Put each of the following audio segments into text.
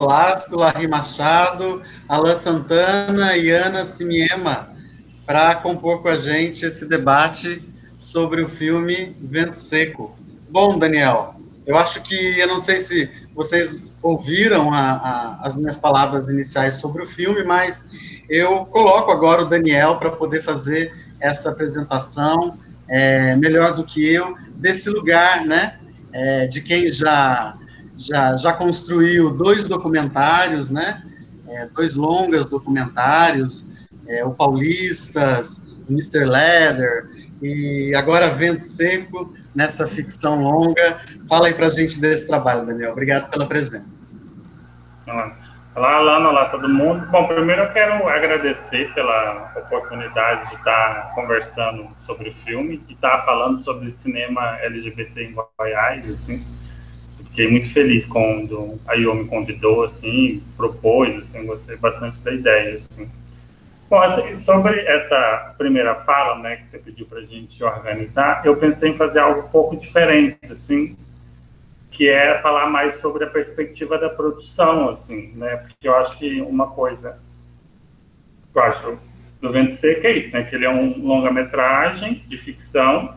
Lasco, Larry Machado, Alan Santana e Ana Simiema para compor com a gente esse debate sobre o filme Vento Seco. Bom, Daniel, eu não sei se vocês ouviram as minhas palavras iniciais sobre o filme, mas eu coloco agora o Daniel para poder fazer essa apresentação melhor do que eu, desse lugar, né, de quem já construiu dois documentários, né, dois longas documentários, o Paulistas, o Mr. Leather, e agora Vento Seco, nessa ficção longa. Fala aí para a gente desse trabalho, Daniel. Obrigado pela presença. Olá, Alana, olá todo mundo. Bom, primeiro eu quero agradecer pela oportunidade de estar conversando sobre o filme e estar falando sobre cinema LGBT em Goiás, assim. Fiquei muito feliz quando a IO me convidou, assim, propôs, assim, gostei bastante da ideia, assim. Bom, assim, sobre essa primeira fala, né, que você pediu para a gente organizar, eu pensei em fazer algo um pouco diferente, assim, que é falar mais sobre a perspectiva da produção, assim, né, porque eu acho que uma coisa que eu acho do Vento Seco é isso, né, que ele é um longa-metragem de ficção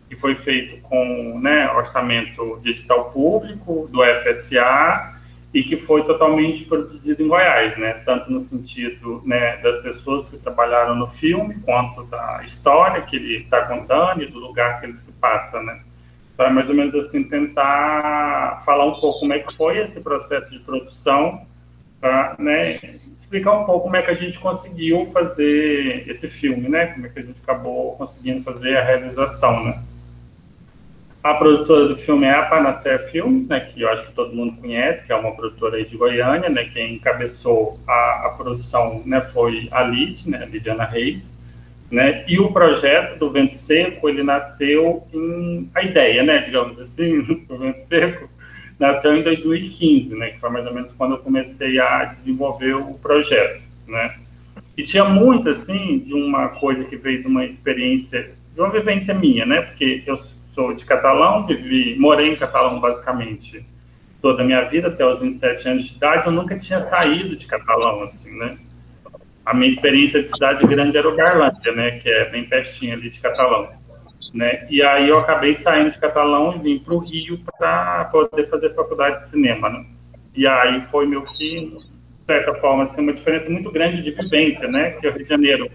que foi feito com, né, orçamento digital público do FSA e que foi totalmente produzido em Goiás, né, tanto no sentido, né, das pessoas que trabalharam no filme, quanto da história que ele está contando e do lugar que ele se passa, né, para mais ou menos assim tentar falar um pouco como é que foi esse processo de produção, para, né, explicar um pouco como é que a gente conseguiu fazer esse filme, né, como é que a gente acabou conseguindo fazer a realização, né. A produtora do filme é a Panacea Filmes, né, que eu acho que todo mundo conhece, que é uma produtora aí de Goiânia, né, quem encabeçou a produção, né, foi a Lid, né, Lidiana Reis, né, e o projeto do Vento Seco, ele nasceu a ideia, né, digamos assim, do Vento Seco, nasceu em 2015, né, que foi mais ou menos quando eu comecei a desenvolver o projeto, né, e tinha muito, assim, de uma coisa que veio de uma experiência, de uma vivência minha, né, porque eu sou de Catalão, morei em Catalão basicamente toda a minha vida, até os 27 anos de idade, eu nunca tinha saído de Catalão, assim, né. A minha experiência de cidade grande era o Garlândia, né, que é bem pertinho ali de Catalão, né, e aí eu acabei saindo de Catalão e vim para o Rio para poder fazer faculdade de cinema, né, e aí foi meu que, de certa forma, assim, uma diferença muito grande de vivência, né, que o Rio de Janeiro,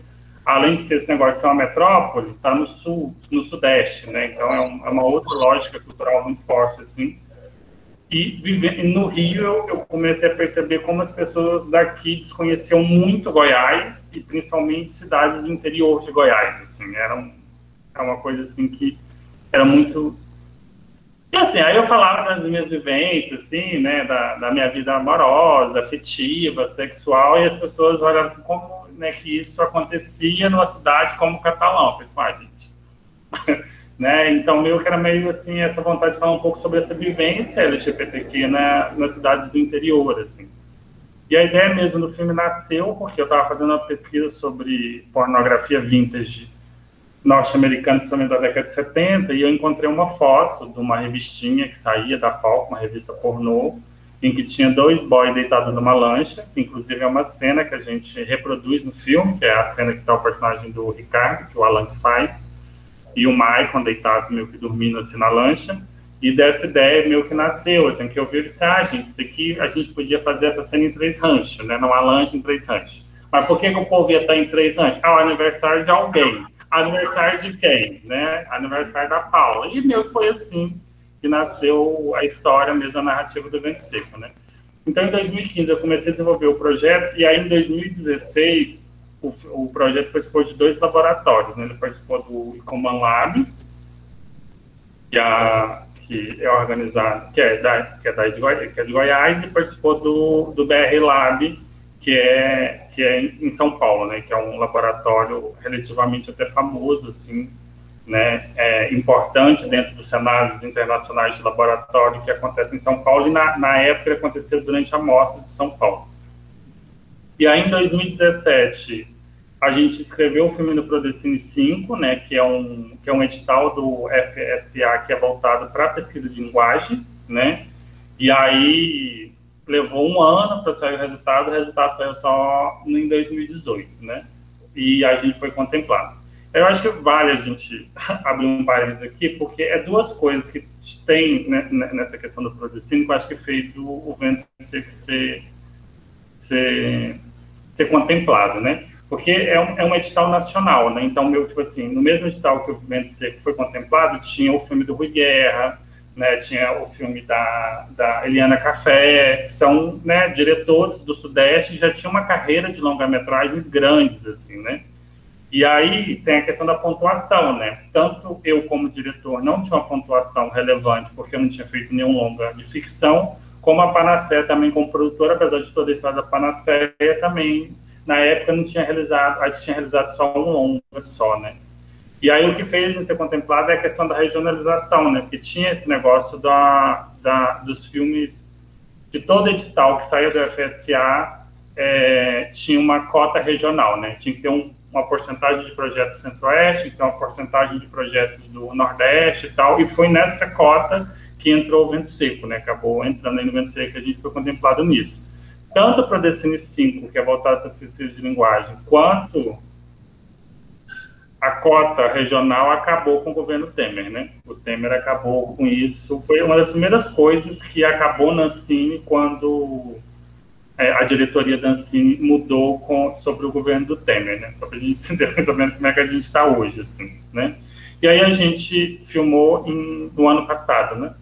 além de ser esse negócio de ser uma metrópole, está no sul, no sudeste, né, então é uma outra lógica cultural muito forte, assim, e no Rio eu comecei a perceber como as pessoas daqui desconheciam muito Goiás e principalmente cidades do interior de Goiás, assim, é uma coisa assim que era muito. E assim, aí eu falava das minhas vivências, assim, né, da minha vida amorosa, afetiva, sexual, e as pessoas olhavam assim, como, né, que isso acontecia numa cidade como Catalão. Eu pensei, gente, né, então meio que era meio assim, essa vontade de falar um pouco sobre essa vivência LGBTQ nas cidades do interior, assim. E a ideia mesmo do filme nasceu porque eu estava fazendo uma pesquisa sobre pornografia vintage norte-americano, principalmente da década de 70, e eu encontrei uma foto de uma revistinha que saía da Falco, uma revista pornô, em que tinha dois boys deitados numa lancha, que inclusive é uma cena que a gente reproduz no filme, que é a cena que está o personagem do Ricardo, que o Alan faz, e o Michael deitado meio que dormindo assim na lancha, e dessa ideia meio que nasceu, assim, que eu vi e disse, gente, isso aqui a gente podia fazer essa cena em 3 ranchos, né, numa lancha em 3 ranchos. Mas por que o povo ia estar em 3 ranchos? O aniversário de alguém. Aniversário de quem? Né? Aniversário da Paula. E meio que foi assim que nasceu a história mesmo, a narrativa do Vento Seco, né? Então, em 2015, eu comecei a desenvolver o projeto, e aí, em 2016, o projeto participou de 2 laboratórios, né? Ele participou do Icoman Lab, que é organizado, que é de Goiás, e participou do BR Lab, que é em São Paulo, né, que é um laboratório relativamente até famoso, assim, né, importante dentro dos cenários internacionais de laboratório que acontece em São Paulo, e na época ele aconteceu durante a Mostra de São Paulo. E aí, em 2017, a gente escreveu o filme do Prodecine 5, né, que é um edital do FSA que é voltado para a pesquisa de linguagem, né, e aí levou um ano para sair o resultado saiu só em 2018, né? E a gente foi contemplado. Eu acho que vale a gente abrir um parênteses aqui, porque é duas coisas que tem, né, nessa questão do Prodecine, que eu acho que fez o Vento Seco ser contemplado, né? Porque é um edital nacional, né? Então, tipo assim, no mesmo edital que o Vento Seco foi contemplado, tinha o filme do Rui Guerra, né? Tinha o filme da Eliana Café, que são, né, diretores do Sudeste, que já tinham uma carreira de longa-metragens grandes, assim, né? E aí tem a questão da pontuação, né? Tanto eu, como diretor, não tinha uma pontuação relevante, porque eu não tinha feito nenhum longa de ficção, como a Panacea também, como produtora, apesar de toda a história da Panacea, também, na época, não tinha realizado, a gente tinha realizado só um longa só, né? E aí o que fez não ser contemplado é a questão da regionalização, né? Porque tinha esse negócio dos filmes, de todo edital que saía do FSA, tinha uma cota regional, né? Tinha que ter uma porcentagem de projetos centro-oeste, tinha uma porcentagem de projetos do nordeste e tal, e foi nessa cota que entrou o Vento Seco, né? Acabou entrando aí no Vento Seco, a gente foi contemplado nisso. Tanto para o Prodecine 5, que é voltado para as pesquisas de linguagem, quanto a cota regional acabou com o governo Temer, né? O Temer acabou com isso. Foi uma das primeiras coisas que acabou na Ancine quando a diretoria da Ancine mudou sobre o governo do Temer, né? Só para a gente entender mais ou menos como é que a gente está hoje, assim, né? E aí a gente filmou no ano passado, né?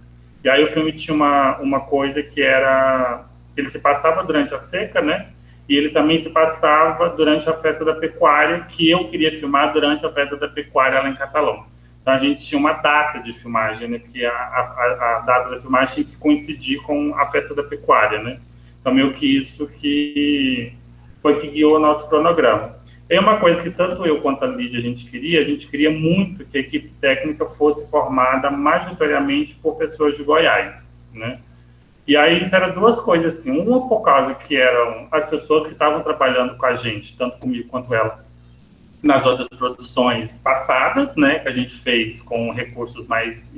E aí o filme tinha uma coisa que era... Ele se passava durante a seca, né? E ele também se passava durante a festa da pecuária, que eu queria filmar durante a festa da pecuária lá em Catalão. Então a gente tinha uma data de filmagem, né? Porque a data da filmagem tinha que coincidir com a festa da pecuária, né? Então meio que isso que foi que guiou o nosso cronograma. É uma coisa que tanto eu quanto a Lídia a gente queria muito que a equipe técnica fosse formada majoritariamente por pessoas de Goiás, né? E aí isso era duas coisas, assim, uma por causa que eram as pessoas que estavam trabalhando com a gente, tanto comigo quanto ela, nas outras produções passadas, né, que a gente fez com recursos mais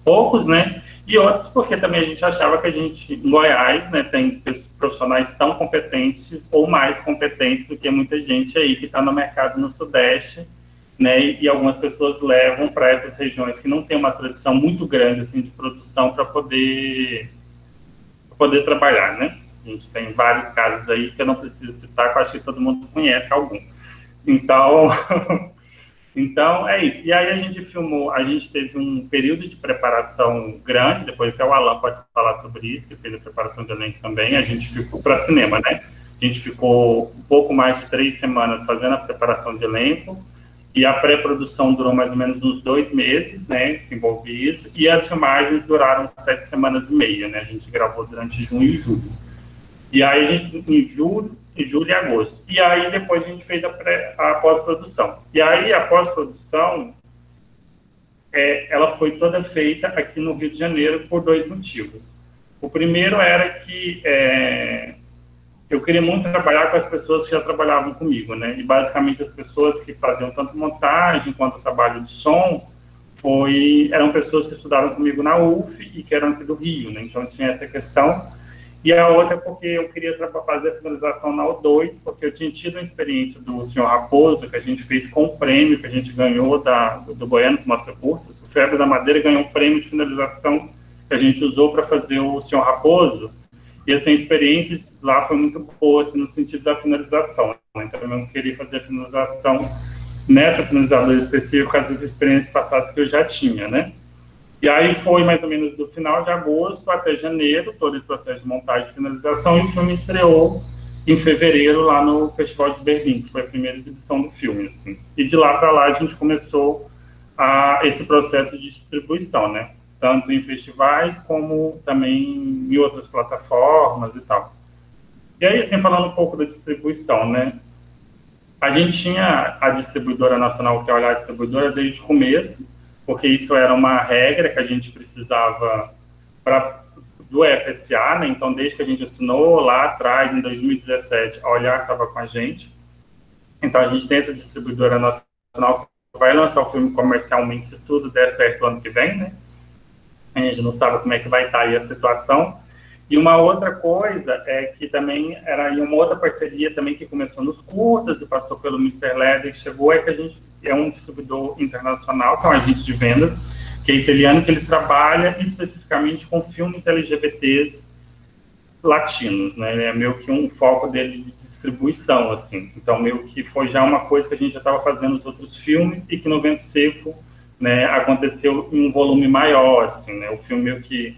poucos, né, e outros porque também a gente achava que a gente, em Goiás, né, tem profissionais tão competentes ou mais competentes do que muita gente aí que está no mercado no Sudeste, né, e algumas pessoas levam para essas regiões que não tem uma tradição muito grande, assim, de produção para poder trabalhar, né. A gente tem vários casos aí que eu não preciso citar, que eu acho que todo mundo conhece algum. Então, então é isso. E aí a gente filmou, a gente teve um período de preparação grande, depois que o Alan pode falar sobre isso, que fez a preparação de elenco também, a gente ficou para cinema, né? A gente ficou um pouco mais de 3 semanas fazendo a preparação de elenco, e a pré-produção durou mais ou menos uns 2 meses, né, que envolve isso, e as filmagens duraram 7 semanas e meia, né, a gente gravou durante junho e julho. E aí a gente, em julho e agosto. E aí depois a gente fez a pós-produção. E aí a pós-produção, ela foi toda feita aqui no Rio de Janeiro por 2 motivos. O primeiro era que eu queria muito trabalhar com as pessoas que já trabalhavam comigo, né? E basicamente as pessoas que faziam tanto montagem quanto trabalho de som eram pessoas que estudaram comigo na UF e que eram aqui do Rio, né? Então tinha essa questão. E a outra é porque eu queria fazer a finalização na O2, porque eu tinha tido a experiência do Senhor Raposo, que a gente fez com o prêmio que a gente ganhou do Goiânia Mostra Curtas. O Febre da Madeira ganhou um prêmio de finalização que a gente usou para fazer o Senhor Raposo. E assim, a experiência lá foi muito boa, assim, no sentido da finalização, né? Então eu não queria fazer a finalização nessa finalizadora específica das experiências passadas que eu já tinha, né? E aí foi mais ou menos do final de agosto até janeiro, todo esse processo de montagem e finalização, e o filme estreou em fevereiro lá no Festival de Berlim, que foi a primeira exibição do filme, assim. E de lá para lá a gente começou esse processo de distribuição, né? Tanto em festivais como também em outras plataformas e tal. E aí, assim, falando um pouco da distribuição, né? A gente tinha a distribuidora nacional, que é a Olhar Distribuidora, desde o começo, porque isso era uma regra que a gente precisava do FSA, né? Então, desde que a gente assinou lá atrás, em 2017, a Olhar estava com a gente. Então, a gente tem essa distribuidora nacional que vai lançar o filme comercialmente, se tudo der certo ano que vem, né? A gente não sabe como é que vai estar aí a situação. E uma outra coisa é que também era uma outra parceria também que começou nos curtas e passou pelo Mr. Leather, que chegou, é que a gente é um distribuidor internacional, que é um agente de vendas, que é italiano, que ele trabalha especificamente com filmes LGBTs latinos, né? Ele é meio que um foco dele de distribuição, assim. Então, meio que foi já uma coisa que a gente já estava fazendo nos outros filmes e que no Vento Seco, né, aconteceu em um volume maior, assim, né? O filme meio que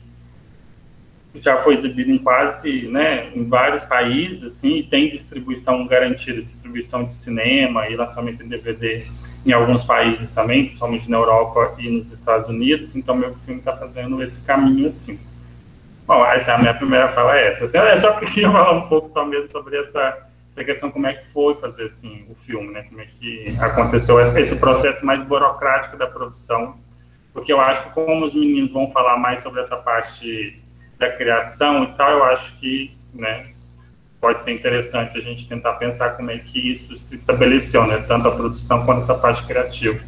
já foi exibido em quase, né, em vários países, assim, e tem distribuição garantida, distribuição de cinema e lançamento em DVD em alguns países também, principalmente na Europa e nos Estados Unidos. Então, meu filme está fazendo esse caminho, assim. Bom, essa é a minha primeira fala, é essa. Eu só queria falar um pouco só mesmo sobre essa questão, como é que foi fazer, assim, o filme, né, como é que aconteceu esse processo mais burocrático da produção, porque eu acho que como os meninos vão falar mais sobre essa parte da criação e tal, eu acho que, né, pode ser interessante a gente tentar pensar como é que isso se estabeleceu, né, tanto a produção quanto essa parte criativa.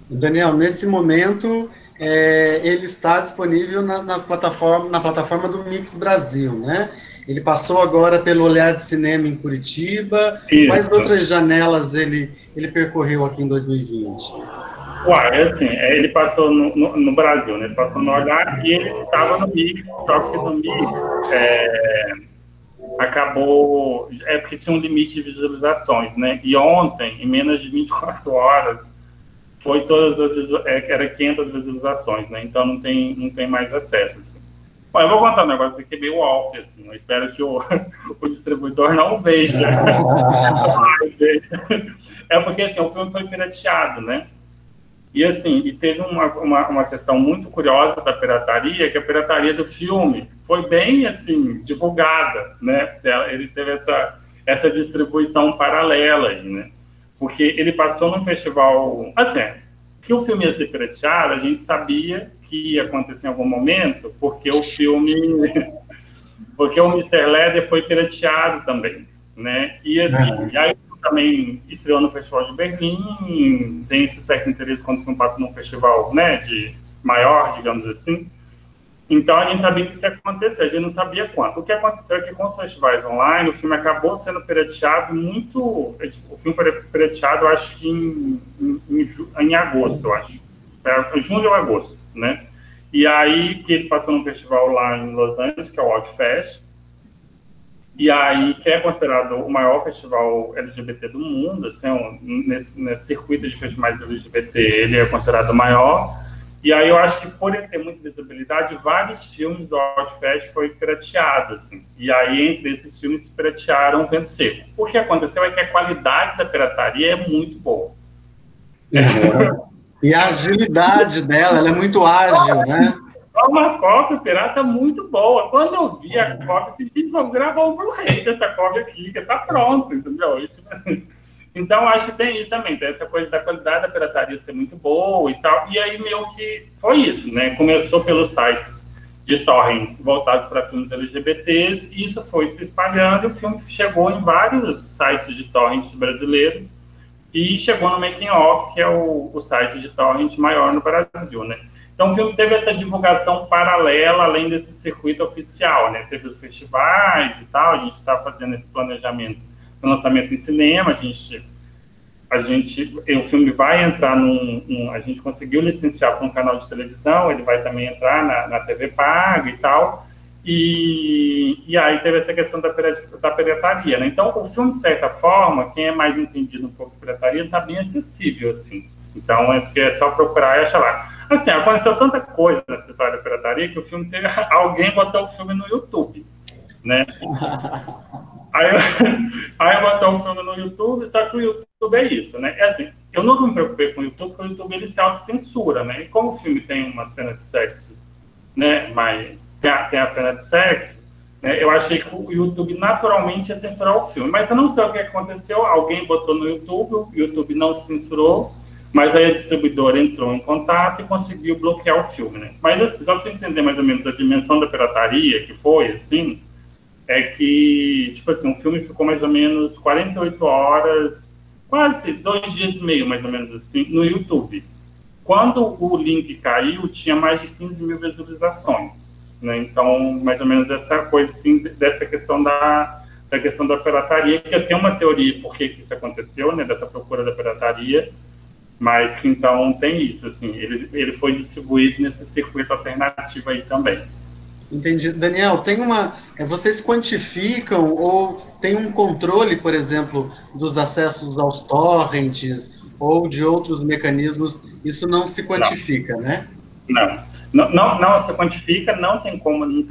Daniel, nesse momento, ele está disponível na plataforma do Mix Brasil, né? Ele passou agora pelo Olhar de Cinema em Curitiba. Isso. Quais outras janelas ele percorreu aqui em 2020? Uai, assim, ele passou no Brasil, né? Ele passou no Olhar e ele estava no Mix, só que no Mix acabou... porque tinha um limite de visualizações, né? E ontem, em menos de 24 horas, foi todas as era 500 visualizações, né? Então não tem mais acesso, assim. Bom, eu vou contar um negócio aqui meio off, assim. Eu espero que o distribuidor não veja. É porque, assim, o filme foi pirateado, né? E, assim, teve uma questão muito curiosa da pirataria, que a pirataria do filme foi bem, assim, divulgada, né? Ele teve essa distribuição paralela aí, né? Porque ele passou num festival... Assim, que o filme ia ser pirateado, a gente sabia que ia acontecer em algum momento, porque o filme... Porque o Mr. Leather foi pirateado também, né? E, assim, e aí também estreou no Festival de Berlim, tem esse certo interesse quando o filme passa num festival, né, de maior, digamos assim. Então, a gente sabia que isso ia acontecer, a gente não sabia quando. O que aconteceu é que, com os festivais online, o filme acabou sendo pirateado muito... O filme foi pirateado, eu acho que em agosto, eu acho. Junho ou agosto, né? E aí, que ele passou num festival lá em Los Angeles, que é o Outfest, e aí, que é considerado o maior festival LGBT do mundo, assim, nesse circuito de festivais LGBT, ele é considerado o maior. E aí eu acho que, por ele ter muita visibilidade, vários filmes do Outfest foi pirateado, assim. E aí, entre esses filmes, piratearam o Vento Seco. O que aconteceu é que a qualidade da pirataria é muito boa. E a agilidade dela, ela é muito ágil, né? É uma cópia pirata muito boa. Quando eu vi a cópia, eu disse, vamos gravar o Blu-ray dessa cópia aqui, que tá pronto, entendeu? Isso... Então, acho que tem isso também, tem essa coisa da qualidade da pirataria ser muito boa e tal. E aí, meio que foi isso, né? Começou pelos sites de torrents voltados para filmes LGBTs, e isso foi se espalhando, e o filme chegou em vários sites de torrents brasileiros, e chegou no Making Off, que é o site de torrent maior no Brasil, né? Então, o filme teve essa divulgação paralela, além desse circuito oficial, né? Teve os festivais e tal, a gente está fazendo esse planejamento do lançamento em cinema, o filme vai entrar a gente conseguiu licenciar para um canal de televisão, ele vai também entrar na TV paga e tal, e aí teve essa questão da pirataria, né? Então, o filme, de certa forma, quem é mais entendido um pouco de pirataria, está bem acessível, assim. Então, acho que é só procurar e achar lá. Assim, aconteceu tanta coisa nessa história da pirataria que o filme teve... Alguém botou o filme no YouTube, né? Aí botou o filme no YouTube, só que o YouTube é isso, né? É assim, eu nunca me preocupei com o YouTube, porque o YouTube ele se autocensura, né? E como o filme tem uma cena de sexo, né? Mas tem a cena de sexo, né? Eu achei que o YouTube naturalmente ia censurar o filme. Mas eu não sei o que aconteceu, alguém botou no YouTube, o YouTube não censurou, mas aí a distribuidora entrou em contato e conseguiu bloquear o filme, né? Mas assim, só para você entender mais ou menos a dimensão da pirataria que foi, assim, é que, tipo assim, o filme ficou mais ou menos 48 horas, quase 2 dias e meio, mais ou menos assim, no YouTube. Quando o link caiu, tinha mais de 15 mil visualizações. né? Então, mais ou menos essa coisa, assim, dessa questão da questão da pirataria, que eu tenho uma teoria por que isso aconteceu, né, dessa procura da pirataria, mas que então tem isso, assim, ele foi distribuído nesse circuito alternativo aí também. Entendi. Daniel, vocês quantificam ou tem um controle, por exemplo, dos acessos aos torrents ou de outros mecanismos? Isso não se quantifica, né? Não se quantifica, não tem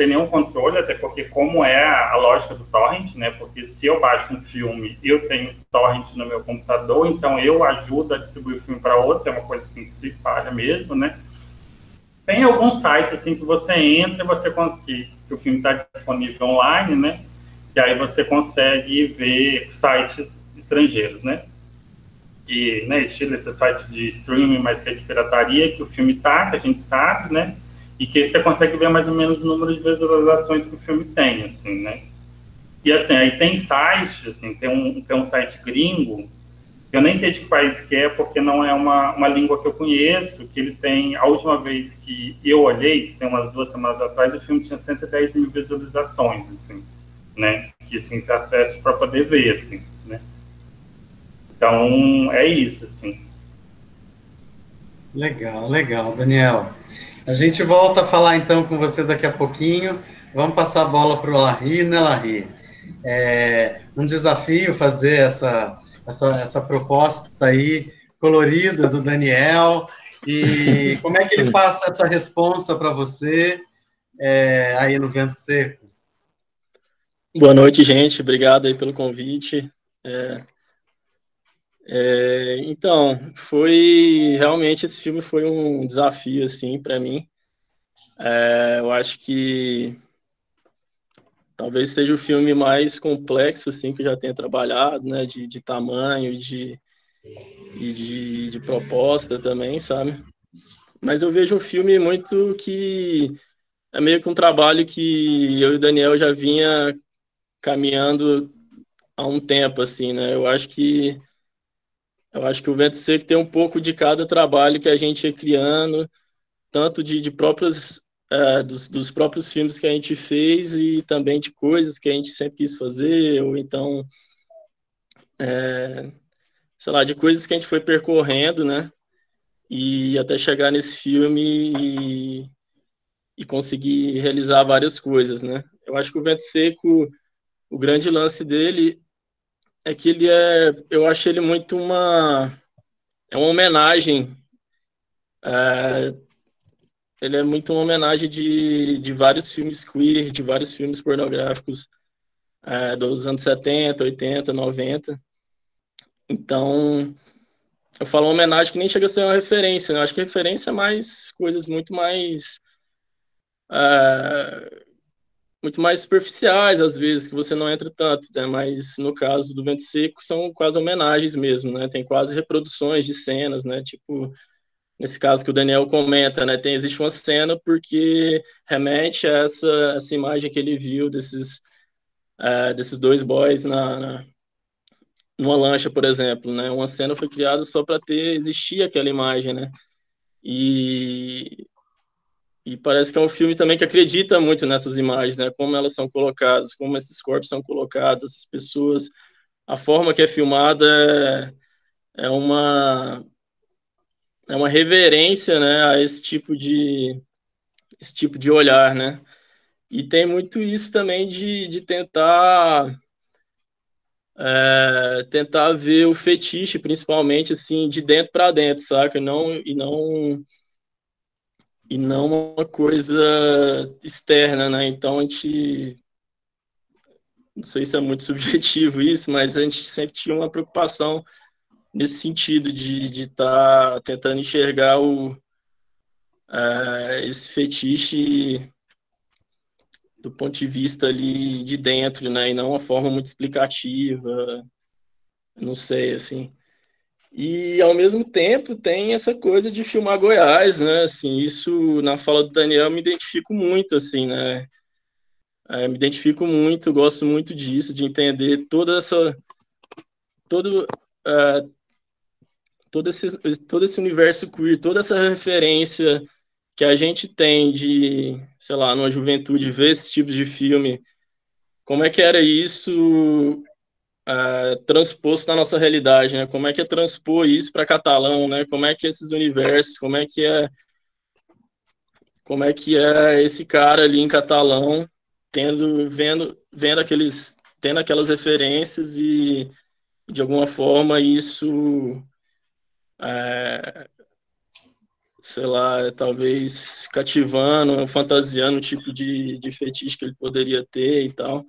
nenhum controle, até porque como é a lógica do torrent, né? Porque se eu baixo um filme, eu tenho torrent no meu computador, então eu ajudo a distribuir o filme para outros, é uma coisa assim que se espalha mesmo, né? Tem alguns sites assim que você entra e você que o filme está disponível online, né? E aí você consegue ver sites estrangeiros, né? E, né, estilo esse site de streaming, mas que é de pirataria, que o filme tá, que a gente sabe, né? E que você consegue ver mais ou menos o número de visualizações que o filme tem, assim, né? E assim, aí tem site, assim, tem um site gringo, eu nem sei de que país que é, porque não é uma língua que eu conheço, que ele tem, a última vez que eu olhei, tem umas 2 semanas atrás, o filme tinha 110 mil visualizações, assim, né? Que, assim, se acessa para poder ver, assim, né? Então, é isso, assim. Legal, legal, Daniel. A gente volta a falar então com você daqui a pouquinho. Vamos passar a bola para o Larry, né, Larry? É um desafio fazer essa proposta aí colorida do Daniel. E como é que ele passa essa responsa para você aí no Vento Seco? Boa noite, gente. Obrigado aí pelo convite. Então, realmente esse filme foi um desafio assim para mim. Eu acho que talvez seja o filme mais complexo assim que eu já tenha trabalhado, né? De tamanho e de proposta também, sabe? Mas eu vejo um filme muito que é meio que um trabalho que eu e o Daniel já vinha caminhando há um tempo, assim, né? Eu acho que o Vento Seco tem um pouco de cada trabalho que a gente ia criando, tanto de próprios, dos próprios filmes que a gente fez e também de coisas que a gente sempre quis fazer, ou então, sei lá, de coisas que a gente foi percorrendo, né? E até chegar nesse filme e conseguir realizar várias coisas, né? Eu acho que o Vento Seco, o grande lance dele é que eu acho ele muito é uma homenagem. Ele é muito uma homenagem de vários filmes queer, de vários filmes pornográficos dos anos 70, 80, 90. Então, eu falo uma homenagem que nem chega a ser uma referência, né? Eu acho que referência é mais coisas muito mais superficiais, às vezes, que você não entra tanto, né? Mas no caso do Vento Seco, são quase homenagens mesmo, né? Tem quase reproduções de cenas, né? Tipo, nesse caso que o Daniel comenta, né? Existe uma cena porque remete a essa imagem que ele viu desses dois boys numa lancha, por exemplo, né? Uma cena foi criada só para existir aquela imagem, né? E, e parece que é um filme também que acredita muito nessas imagens, né? Como elas são colocadas, como esses corpos são colocados, essas pessoas, a forma que é filmada é uma reverência, né? A esse tipo de olhar, né? E tem muito isso também de tentar ver o fetiche, principalmente assim, de dentro para dentro, saca? E não uma coisa externa, né? Então a gente, não sei se é muito subjetivo isso, mas a gente sempre tinha uma preocupação nesse sentido de estar tentando enxergar esse fetiche do ponto de vista ali de dentro, né? E não uma forma muito explicativa, não sei, assim. E, ao mesmo tempo, tem essa coisa de filmar Goiás, né? Assim, isso, na fala do Daniel, eu me identifico muito, assim, né? Me identifico muito, gosto muito disso, de entender todo, todo esse universo queer, toda essa referência que a gente tem de, sei lá, numa juventude, ver esse tipo de filme, como é que era isso transposto na nossa realidade, né? Como é que é transpor isso para catalão, né? Como é que esses universos, como é que é esse cara ali em catalão tendo aquelas referências e de alguma forma isso sei lá, talvez cativando, fantasiando o tipo de fetiche que ele poderia ter e tal.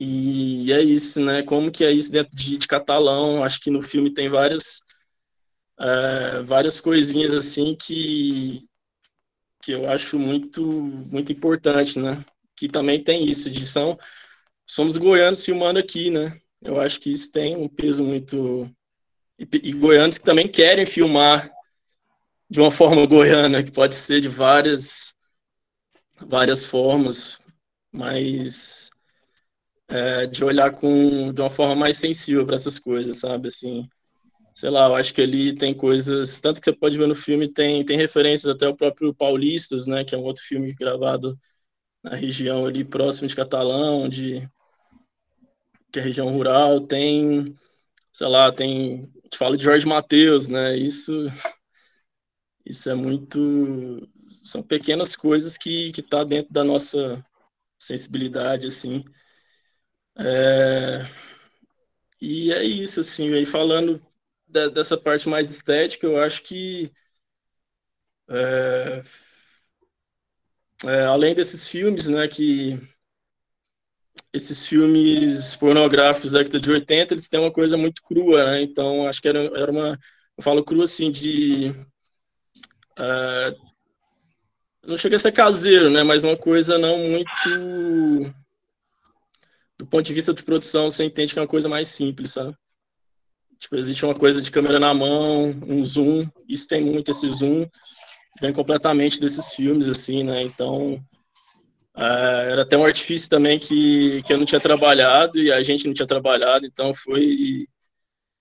E é isso, né? Como que é isso dentro de catalão? Acho que no filme tem várias coisinhas assim que eu acho muito importante, né? Que também tem isso somos goianos filmando aqui, né? Eu acho que isso tem um peso muito e goianos que também querem filmar de uma forma goiana, que pode ser de várias formas, mas de olhar de uma forma mais sensível para essas coisas, sabe? Assim, sei lá, eu acho que ali tem coisas, tanto que você pode ver no filme, tem referências até ao próprio Paulistas, né? Que é um outro filme gravado na região ali próximo de Catalão, que é região rural, sei lá, a gente fala de Jorge Mateus, né? Isso é muito. São pequenas coisas que tá dentro da nossa sensibilidade, assim. E é isso, assim, aí falando dessa parte mais estética, eu acho que além desses filmes, né, que esses filmes pornográficos da década de 80, eles têm uma coisa muito crua, né? Então, acho que era uma. Eu falo crua assim, não chega a ser caseiro, né? Mas uma coisa não muito. Do ponto de vista de produção, você entende que é uma coisa mais simples, sabe? Tipo, existe uma coisa de câmera na mão, um zoom, isso tem muito, esse zoom vem completamente desses filmes, assim, né? Então, era até um artifício também que eu não tinha trabalhado e a gente não tinha trabalhado, então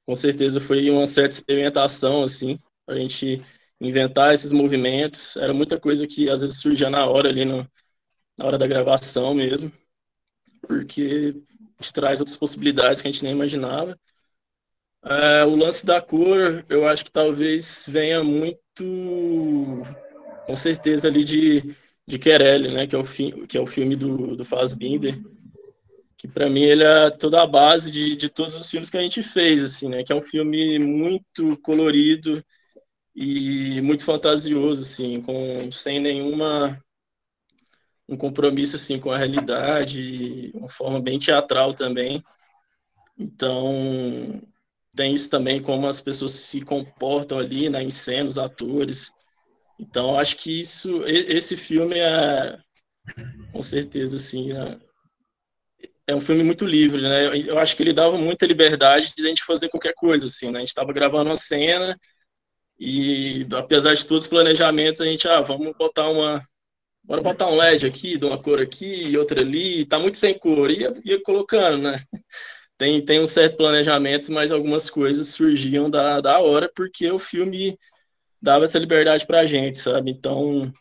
com certeza foi uma certa experimentação, assim, para a gente inventar esses movimentos. Era muita coisa que às vezes surgia na hora ali, na hora da gravação mesmo, porque te traz outras possibilidades que a gente nem imaginava. O lance da cor, eu acho que talvez venha muito, com certeza, ali de Querelle, né, que é o filme do Fassbinder, que para mim ele é toda a base de todos os filmes que a gente fez, assim, né, que é um filme muito colorido e muito fantasioso, assim, sem um compromisso assim com a realidade, uma forma bem teatral também. Então, tem isso também, como as pessoas se comportam ali, né, em cena, os atores. Então, acho que esse filme com certeza, assim, é um filme muito livre, né? Eu acho que ele dava muita liberdade de a gente fazer qualquer coisa, assim, né? A gente estava gravando uma cena e, apesar de todos os planejamentos, a gente, bora botar um LED aqui, de uma cor aqui e outra ali, tá muito sem cor, ia colocando, né? Tem um certo planejamento, mas algumas coisas surgiam da hora, porque o filme dava essa liberdade pra gente, sabe? Então,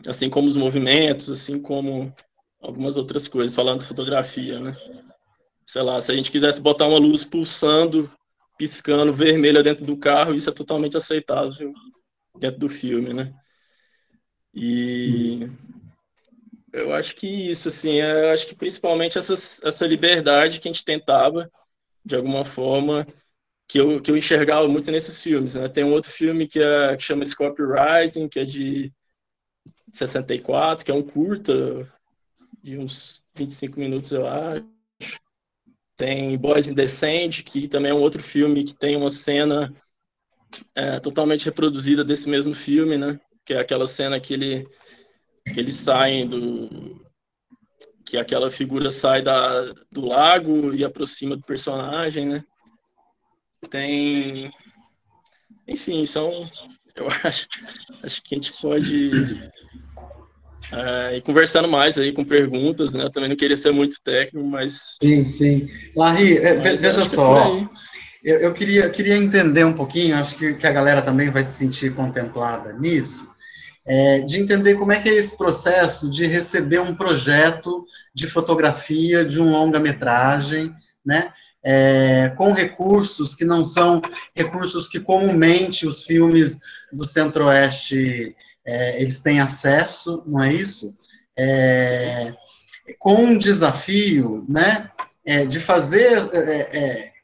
assim como os movimentos, assim como algumas outras coisas, falando de fotografia, né? Sei lá, se a gente quisesse botar uma luz pulsando, piscando, vermelha dentro do carro, isso é totalmente aceitável dentro do filme, né? E sim, eu acho que isso, assim, eu acho que principalmente essa liberdade que a gente tentava, de alguma forma, que eu enxergava muito nesses filmes, né? Tem um outro filme que chama Scorpio Rising, que é de 64, que é um curta de uns 25 minutos, eu acho. Tem Boys in the Sand, que também é um outro filme que tem uma cena totalmente reproduzida desse mesmo filme, né? Que é aquela cena que eles saem que aquela figura sai do lago e aproxima do personagem, né? Enfim, eu acho que a gente pode ir conversando mais aí com perguntas, né? Eu também não queria ser muito técnico, mas... Sim. Larry, veja só, eu queria entender um pouquinho, acho que a galera também vai se sentir contemplada nisso. de entender como é que é esse processo de receber um projeto de fotografia de um longa-metragem, né? Com recursos que não são recursos que comumente os filmes do Centro-Oeste eles têm acesso, não é isso? Com um desafio, né, de fazer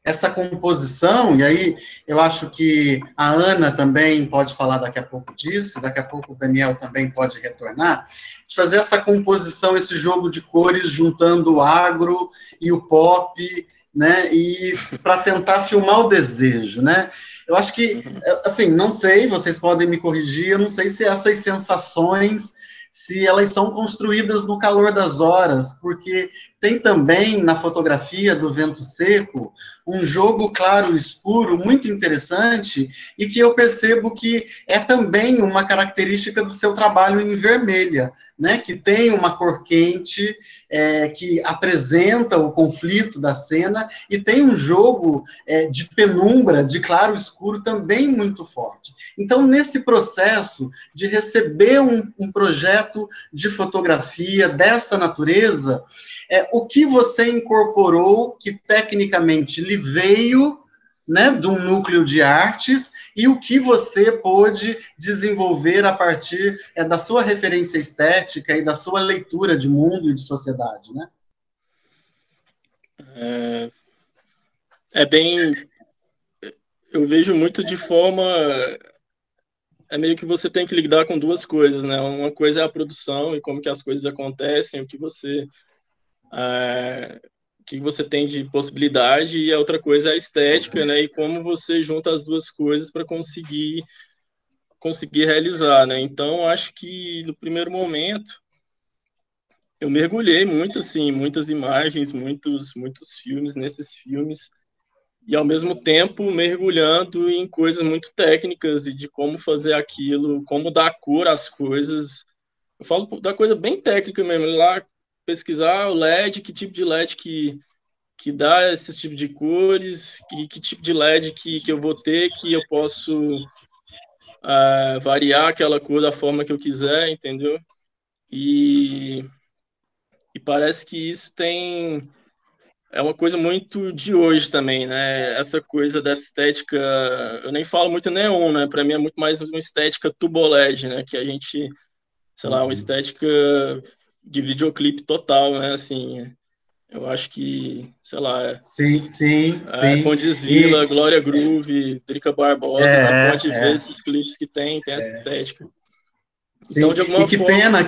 essa composição, e aí eu acho que a Ana também pode falar daqui a pouco disso, daqui a pouco o Daniel também pode retornar, de fazer essa composição, esse jogo de cores, juntando o agro e o pop, né, e para tentar filmar o desejo, né? Eu acho que, assim, não sei, vocês podem me corrigir, eu não sei se essas sensações, se elas são construídas no calor das horas, porque tem também na fotografia do Vento Seco um jogo claro e escuro muito interessante e que eu percebo que é também uma característica do seu trabalho em vermelha, né? Que tem uma cor quente, que apresenta o conflito da cena e tem um jogo de penumbra, de claro e escuro também muito forte. Então, nesse processo de receber um projeto de fotografia dessa natureza, o que você incorporou que tecnicamente lhe veio, né, de um núcleo de artes, e o que você pôde desenvolver a partir da sua referência estética e da sua leitura de mundo e de sociedade, né? Eu vejo muito de forma... meio que você tem que lidar com duas coisas, né? Uma coisa é a produção e como que as coisas acontecem, o que você tem de possibilidade, e a outra coisa é a estética, né? E como você junta as duas coisas para conseguir realizar, né? Então, acho que no primeiro momento eu mergulhei muito, assim, muitas imagens, muitos filmes, nesses filmes, e ao mesmo tempo mergulhando em coisas muito técnicas e de como fazer aquilo, como dar cor às coisas. Eu falo da coisa bem técnica mesmo, lá pesquisar o LED, que tipo de LED que dá esse tipo de cores, que tipo de LED que eu vou ter, que eu posso variar aquela cor da forma que eu quiser, entendeu? E parece que isso é uma coisa muito de hoje também, né? Essa coisa dessa estética, eu nem falo muito neon, né? Para mim é muito mais uma estética tubo LED, né? Que a gente, sei lá, uma estética de videoclipe total, né? Assim, eu acho que, sei lá, sim, sim, sim. Condzilla, Glória Groove, Drica Barbosa, você pode ver esses clipes que tem essa estética. Então, Sim, de alguma forma...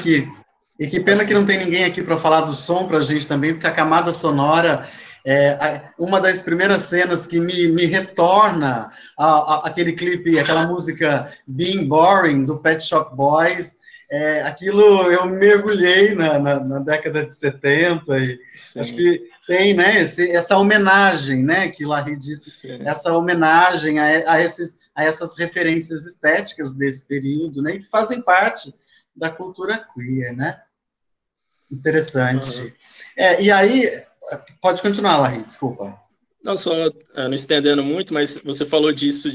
E que pena que não tem ninguém aqui para falar do som para a gente também, porque a camada sonora uma das primeiras cenas que me retorna aquele clipe, aquela música Being Boring, do Pet Shop Boys. Aquilo eu mergulhei na década de 70, e Sim. Acho que tem, né, essa homenagem, né, que Larry disse, Sim. essa homenagem a essas referências estéticas desse período, né, que fazem parte da cultura queer, né? Interessante. Uhum. E aí, pode continuar, Larry, desculpa. Não, só não estendendo muito, mas você falou disso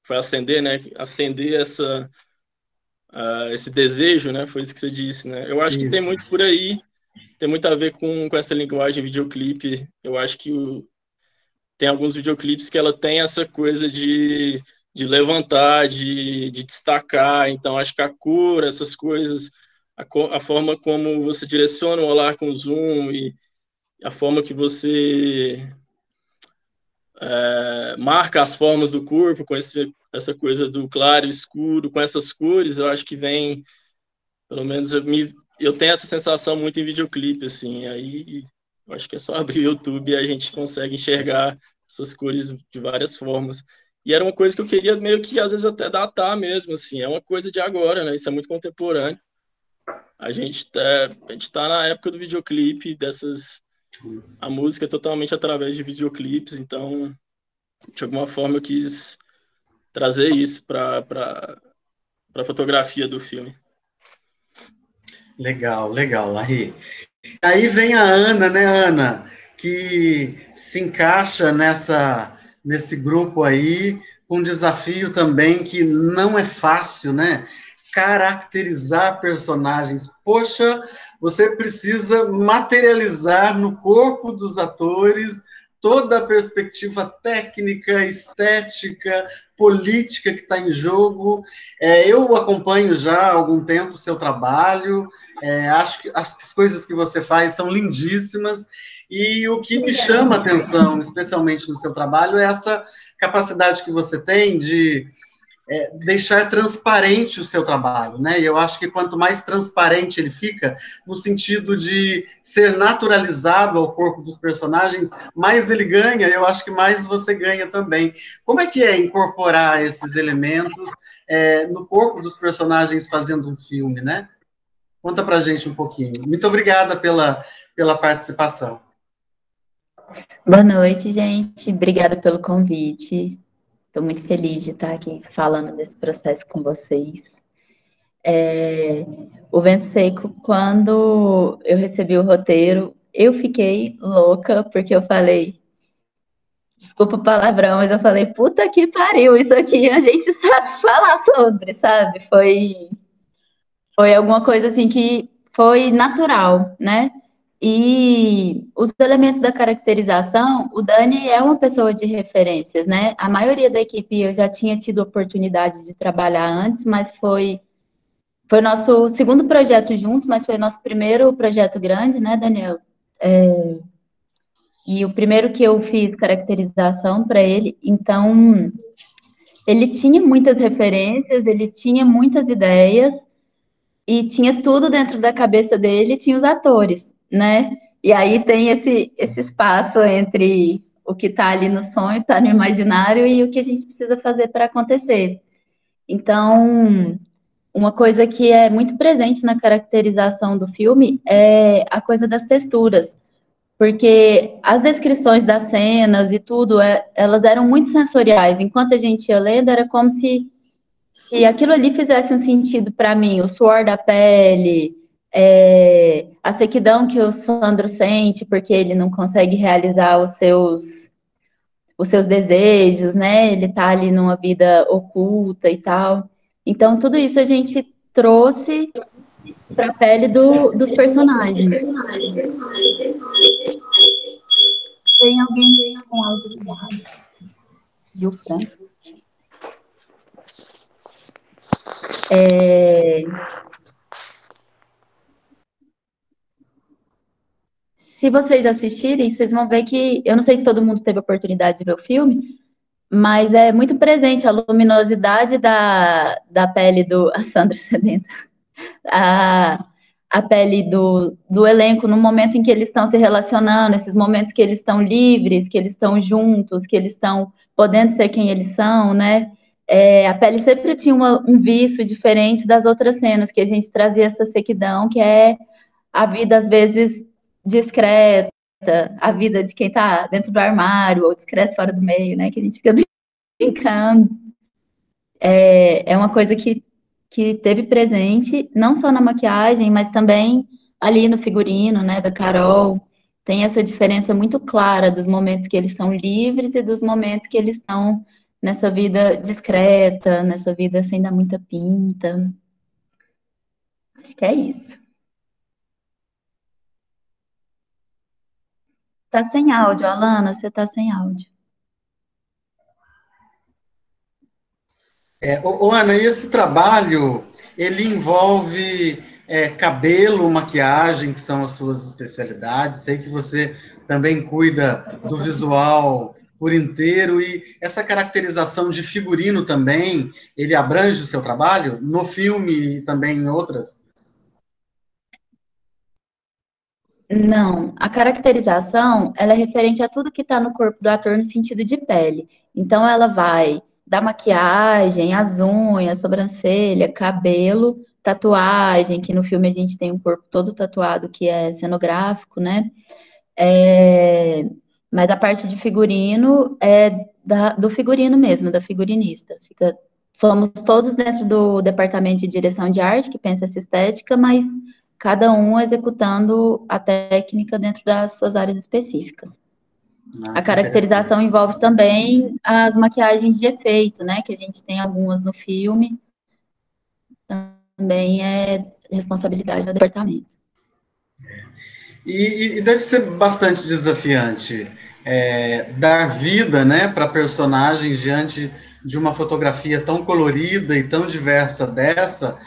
foi acender, né? Acender esse desejo, né? Foi isso que você disse, né? Eu acho que tem muito por aí, tem muito a ver com essa linguagem videoclipe. Eu acho que tem alguns videoclipes que ela tem essa coisa de levantar, de destacar. Então, acho que a cor, essas coisas, a forma como você direciona o olhar com zoom e a forma que você marca as formas do corpo com essa coisa do claro e escuro, com essas cores, eu acho que vem, pelo menos eu tenho essa sensação muito em videoclipe, assim, aí eu acho que é só abrir o YouTube e a gente consegue enxergar essas cores de várias formas. E era uma coisa que eu queria meio que, às vezes, até datar mesmo, assim, é uma coisa de agora, né, isso é muito contemporâneo. A gente tá na época do videoclipe, a música é totalmente através de videoclipes, então, de alguma forma, eu quis trazer isso para a fotografia do filme. Legal, Larry. Aí vem a Ana, né, Ana, que se encaixa nesse grupo aí, com um desafio também que não é fácil, né? Caracterizar personagens. Poxa, você precisa materializar no corpo dos atores toda a perspectiva técnica, estética, política que está em jogo. Eu acompanho já há algum tempo o seu trabalho, acho que as coisas que você faz são lindíssimas, e o que me chama a atenção, especialmente no seu trabalho, é essa capacidade que você tem de deixar transparente o seu trabalho, né? E eu acho que quanto mais transparente ele fica, no sentido de ser naturalizado ao corpo dos personagens, mais ele ganha, eu acho que mais você ganha também. Como é que é incorporar esses elementos no corpo dos personagens fazendo um filme, né? Conta pra gente um pouquinho. Muito obrigada pela participação. Boa noite, gente. Obrigada pelo convite. Estou muito feliz de estar aqui falando desse processo com vocês. O Vento Seco, quando eu recebi o roteiro, eu fiquei louca, porque eu falei, desculpa o palavrão, mas eu falei, puta que pariu, isso aqui a gente sabe falar sobre, sabe? Foi alguma coisa assim que foi natural, né? E os elementos da caracterização, o Dani é uma pessoa de referências, né? A maioria da equipe eu já tinha tido oportunidade de trabalhar antes, mas foi nosso segundo projeto juntos, mas foi nosso primeiro projeto grande, né, Daniel? E o primeiro que eu fiz caracterização para ele, então ele tinha muitas referências, ele tinha muitas ideias, e tinha tudo dentro da cabeça dele, tinha os atores, né? E aí tem esse espaço entre o que está ali no sonho, está no imaginário, e o que a gente precisa fazer para acontecer. Então, uma coisa que é muito presente na caracterização do filme é a coisa das texturas, porque as descrições das cenas e tudo, elas eram muito sensoriais. Enquanto a gente ia lendo, era como se aquilo ali fizesse um sentido para mim, o suor da pele, a sequidão que o Sandro sente, porque ele não consegue realizar os seus desejos, né? Ele tá ali numa vida oculta e tal. Então, tudo isso a gente trouxe para a pele dos personagens. Tem alguém com áudio ligado? Viu, Franco? Se vocês assistirem, vocês vão ver que, eu não sei se todo mundo teve a oportunidade de ver o filme, mas é muito presente a luminosidade da pele do... A Sandra sedenta. A pele do elenco no momento em que eles estão se relacionando, esses momentos que eles estão livres, que eles estão juntos, que eles estão podendo ser quem eles são, né? A pele sempre tinha um vício diferente das outras cenas, que a gente trazia essa sequidão, que é a vida, às vezes, discreta, a vida de quem está dentro do armário, ou discreto fora do meio, né? Que a gente fica brincando. É uma coisa que teve presente, não só na maquiagem, mas também ali no figurino, né, da Carol. Tem essa diferença muito clara dos momentos que eles são livres e dos momentos que eles estão nessa vida discreta, nessa vida sem dar muita pinta. Acho que é isso. Tá sem áudio, Alana, você tá sem áudio. Ana, e esse trabalho, ele envolve cabelo, maquiagem, que são as suas especialidades. Sei que você também cuida do visual por inteiro, e essa caracterização de figurino também, ele abrange o seu trabalho no filme e também em outras? Não, a caracterização, ela é referente a tudo que está no corpo do ator no sentido de pele. Então, ela vai da maquiagem, as unhas, sobrancelha, cabelo, tatuagem, que no filme a gente tem um corpo todo tatuado, que é cenográfico, né? Mas a parte de figurino é do figurino mesmo, da figurinista. Somos todos dentro do departamento de direção de arte, que pensa essa estética, mas cada um executando a técnica dentro das suas áreas específicas. A caracterização envolve também as maquiagens de efeito, né? Que a gente tem algumas no filme. Também é responsabilidade do departamento. E deve ser bastante desafiante dar vida, né, para personagens diante de uma fotografia tão colorida e tão diversa dessa,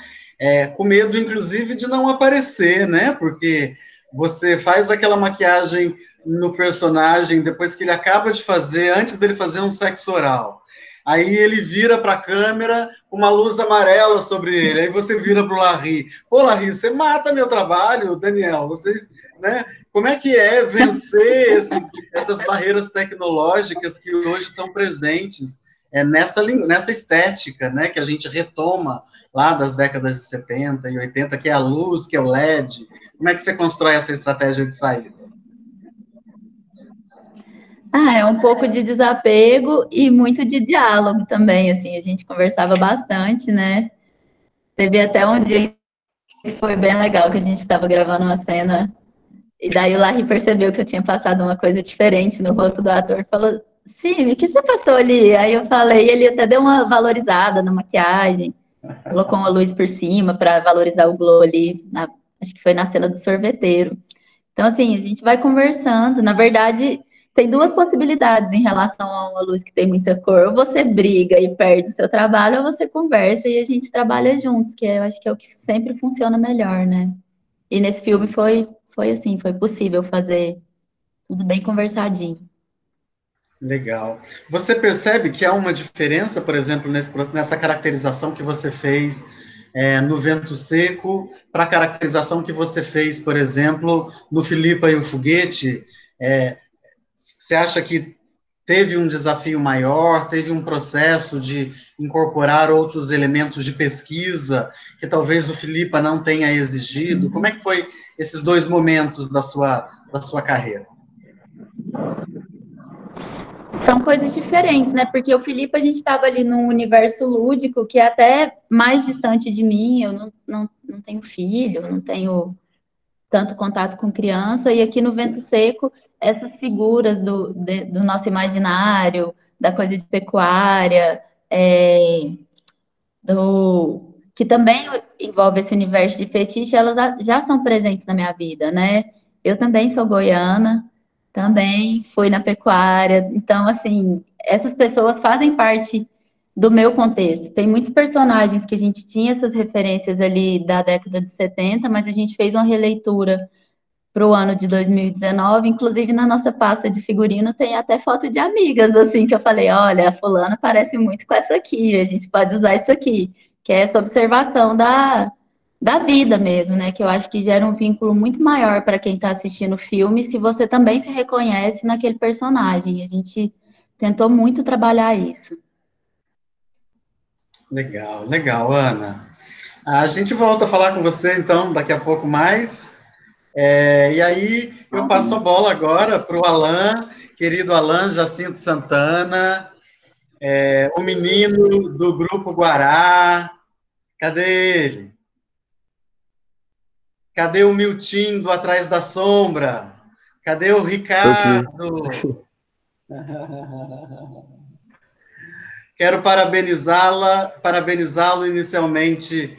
com medo, inclusive, de não aparecer, né? Porque você faz aquela maquiagem no personagem depois que ele acaba de fazer, antes dele fazer um sexo oral. Aí ele vira para a câmera com uma luz amarela sobre ele. Aí você vira para o Larry. Ô, Larry, você mata meu trabalho, Daniel. Vocês, né? Como é que é vencer essas barreiras tecnológicas que hoje estão presentes nessa estética, né? Que a gente retoma lá das décadas de 70 e 80, que é a luz, que é o LED. Como é que você constrói essa estratégia de saída? É um pouco de desapego e muito de diálogo também, assim, a gente conversava bastante, né? Teve até um dia que foi bem legal, que a gente estava gravando uma cena, e daí o Larry percebeu que eu tinha passado uma coisa diferente no rosto do ator, e falou, Sim, o que você passou ali? Aí eu falei, ele até deu uma valorizada na maquiagem, colocou uma luz por cima para valorizar o glow ali, acho que foi na cena do sorveteiro. Então, assim, a gente vai conversando. Na verdade, tem duas possibilidades em relação a uma luz que tem muita cor. Ou você briga e perde o seu trabalho, ou você conversa e a gente trabalha juntos, que eu acho que é o que sempre funciona melhor, né? E nesse filme foi assim, foi possível fazer tudo bem conversadinho. Legal. Você percebe que há uma diferença, por exemplo, nessa caracterização que você fez no Vento Seco, para a caracterização que você fez, por exemplo, no Filipa e o Foguete? Você acha que teve um desafio maior, teve um processo de incorporar outros elementos de pesquisa que talvez o Filipa não tenha exigido? Como é que foi esses dois momentos da sua carreira? São coisas diferentes, né? Porque o Filipe, a gente estava ali num universo lúdico que é até mais distante de mim. Eu não tenho filho, não tenho tanto contato com criança. E aqui no Vento Seco, essas figuras do nosso imaginário, da coisa de pecuária, que também envolve esse universo de fetiche, elas já são presentes na minha vida, né? Eu também sou goiana, também fui na pecuária. Então, assim, essas pessoas fazem parte do meu contexto. Tem muitos personagens que a gente tinha essas referências ali da década de 70, mas a gente fez uma releitura para o ano de 2019, inclusive na nossa pasta de figurino tem até foto de amigas, assim, que eu falei, olha, a fulana parece muito com essa aqui, a gente pode usar isso aqui, que é essa observação da vida mesmo, né, que eu acho que gera um vínculo muito maior para quem está assistindo o filme, se você também se reconhece naquele personagem. A gente tentou muito trabalhar isso. Legal, legal, Ana. A gente volta a falar com você, então, daqui a pouco mais. E aí, eu passo a bola agora para o Alan, querido Alan Jacinto Santana, o menino do Grupo Guará. Cadê ele? Cadê o Miltinho do Atrás da Sombra? Cadê o Ricardo? Quero parabenizá-lo inicialmente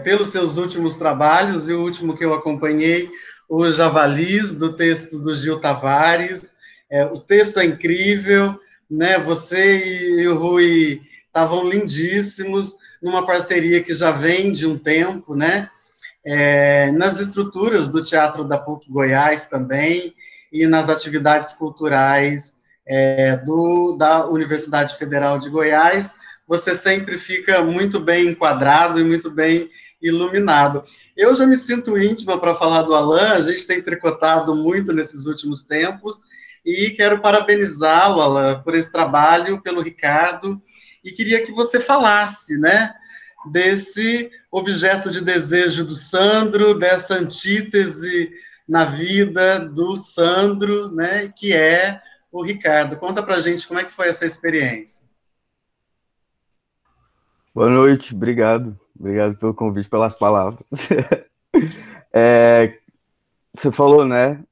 pelos seus últimos trabalhos, e o último que eu acompanhei, o Javalis, do texto do Gil Tavares. O texto é incrível, né? Você e o Rui estavam lindíssimos, numa parceria que já vem de um tempo, né? Nas estruturas do Teatro da PUC Goiás também, e nas atividades culturais da Universidade Federal de Goiás, você sempre fica muito bem enquadrado e muito bem iluminado. Eu já me sinto íntima para falar do Alan, a gente tem tricotado muito nesses últimos tempos, e quero parabenizá-lo, Alan, por esse trabalho, pelo Ricardo, e queria que você falasse, né, desse objeto de desejo do Sandro, dessa antítese na vida do Sandro, né, que é o Ricardo. Conta pra gente como é que foi essa experiência. Boa noite, obrigado. Obrigado pelo convite, pelas palavras. Você falou, né,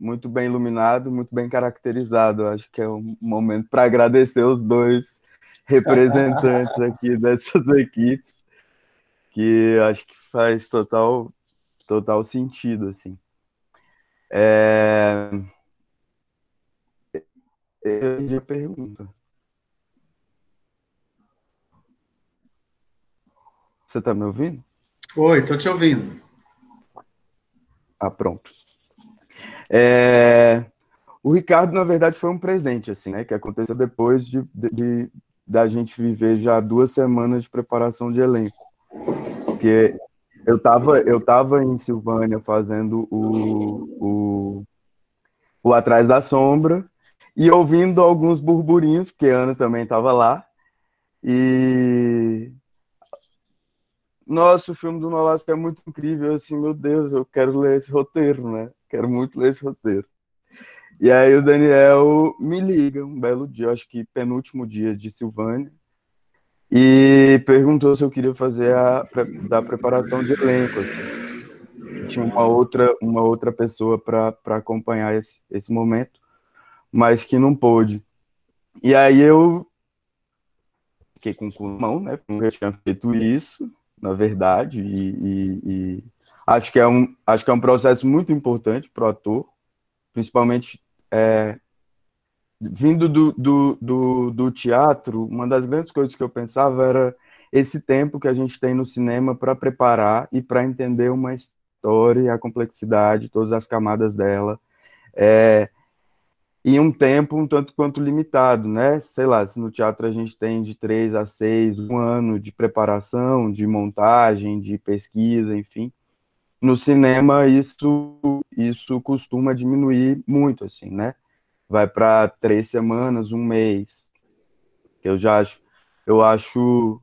muito bem iluminado, muito bem caracterizado. Acho que é um momento para agradecer os dois representantes aqui dessas equipes, que acho que faz total sentido, assim. Eu pergunta. Você está me ouvindo? Oi, estou te ouvindo. Ah, pronto. O Ricardo, na verdade, foi um presente, assim, né? Que aconteceu depois da gente viver já 2 semanas de preparação de elenco. Porque eu tava em Silvânia fazendo o Atrás da Sombra e ouvindo alguns burburinhos, porque a Ana também estava lá. E nossa, o filme do Nolasco é muito incrível, assim, meu Deus, eu quero ler esse roteiro, né? Quero muito ler esse roteiro. E aí o Daniel me liga um belo dia, acho que penúltimo dia de Silvânia, e perguntou se eu queria fazer da preparação de elenco, assim. Que tinha uma outra pessoa para acompanhar esse momento, mas que não pôde. E aí eu fiquei com o cu na mão, né? Porque eu tinha feito isso, na verdade, e acho que é um processo muito importante para o ator, principalmente vindo do teatro. Uma das grandes coisas que eu pensava era esse tempo que a gente tem no cinema para preparar e para entender uma história, a complexidade, todas as camadas dela, em um tempo um tanto quanto limitado, né? Sei lá, se no teatro a gente tem de 3 a 6, um ano de preparação, de montagem, de pesquisa, enfim. No cinema isso costuma diminuir muito, assim, né? Vai para 3 semanas, um mês, que eu acho,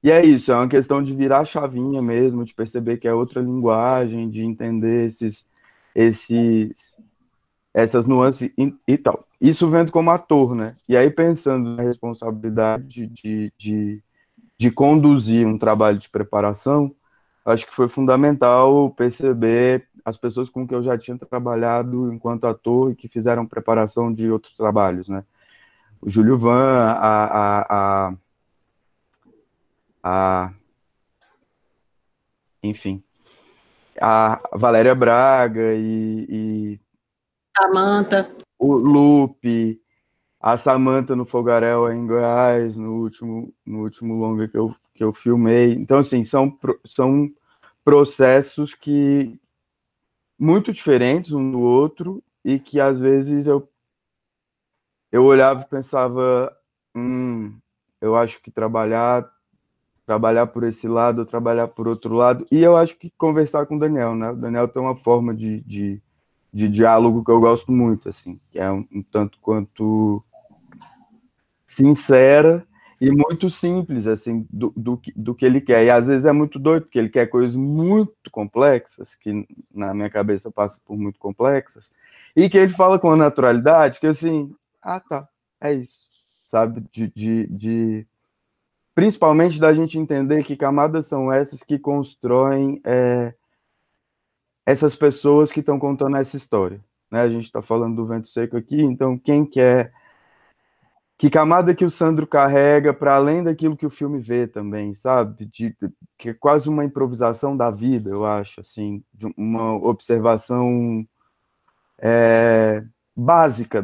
e é isso, é uma questão de virar a chavinha mesmo, de perceber que é outra linguagem, de entender essas nuances e tal. Isso vendo como ator, né? E aí pensando na responsabilidade de conduzir um trabalho de preparação, acho que foi fundamental perceber as pessoas com que eu já tinha trabalhado enquanto ator e que fizeram preparação de outros trabalhos, né? O Júlio Van, enfim, a Valéria Braga e Samantha. o Lupe, a Samantha no Fogaréu em Goiás, no último longa que eu filmei. Então, assim, são processos que muito diferentes um do outro e que, às vezes, eu olhava e pensava, eu acho que trabalhar por esse lado, trabalhar por outro lado, e eu acho que conversar com o Daniel, né? O Daniel tem uma forma de diálogo que eu gosto muito, assim, que é um tanto quanto sincera e muito simples, assim, do que ele quer. E às vezes é muito doido, porque ele quer coisas muito complexas, que na minha cabeça passa por muito complexas, e que ele fala com a naturalidade, que assim, tá, é isso, sabe? Principalmente da gente entender que camadas são essas que constroem essas pessoas que estão contando essa história, né? A gente está falando do Vento Seco aqui, então quem quer que camada que o Sandro carrega para além daquilo que o filme vê também, sabe? Que é quase uma improvisação da vida, eu acho, assim, de uma observação básica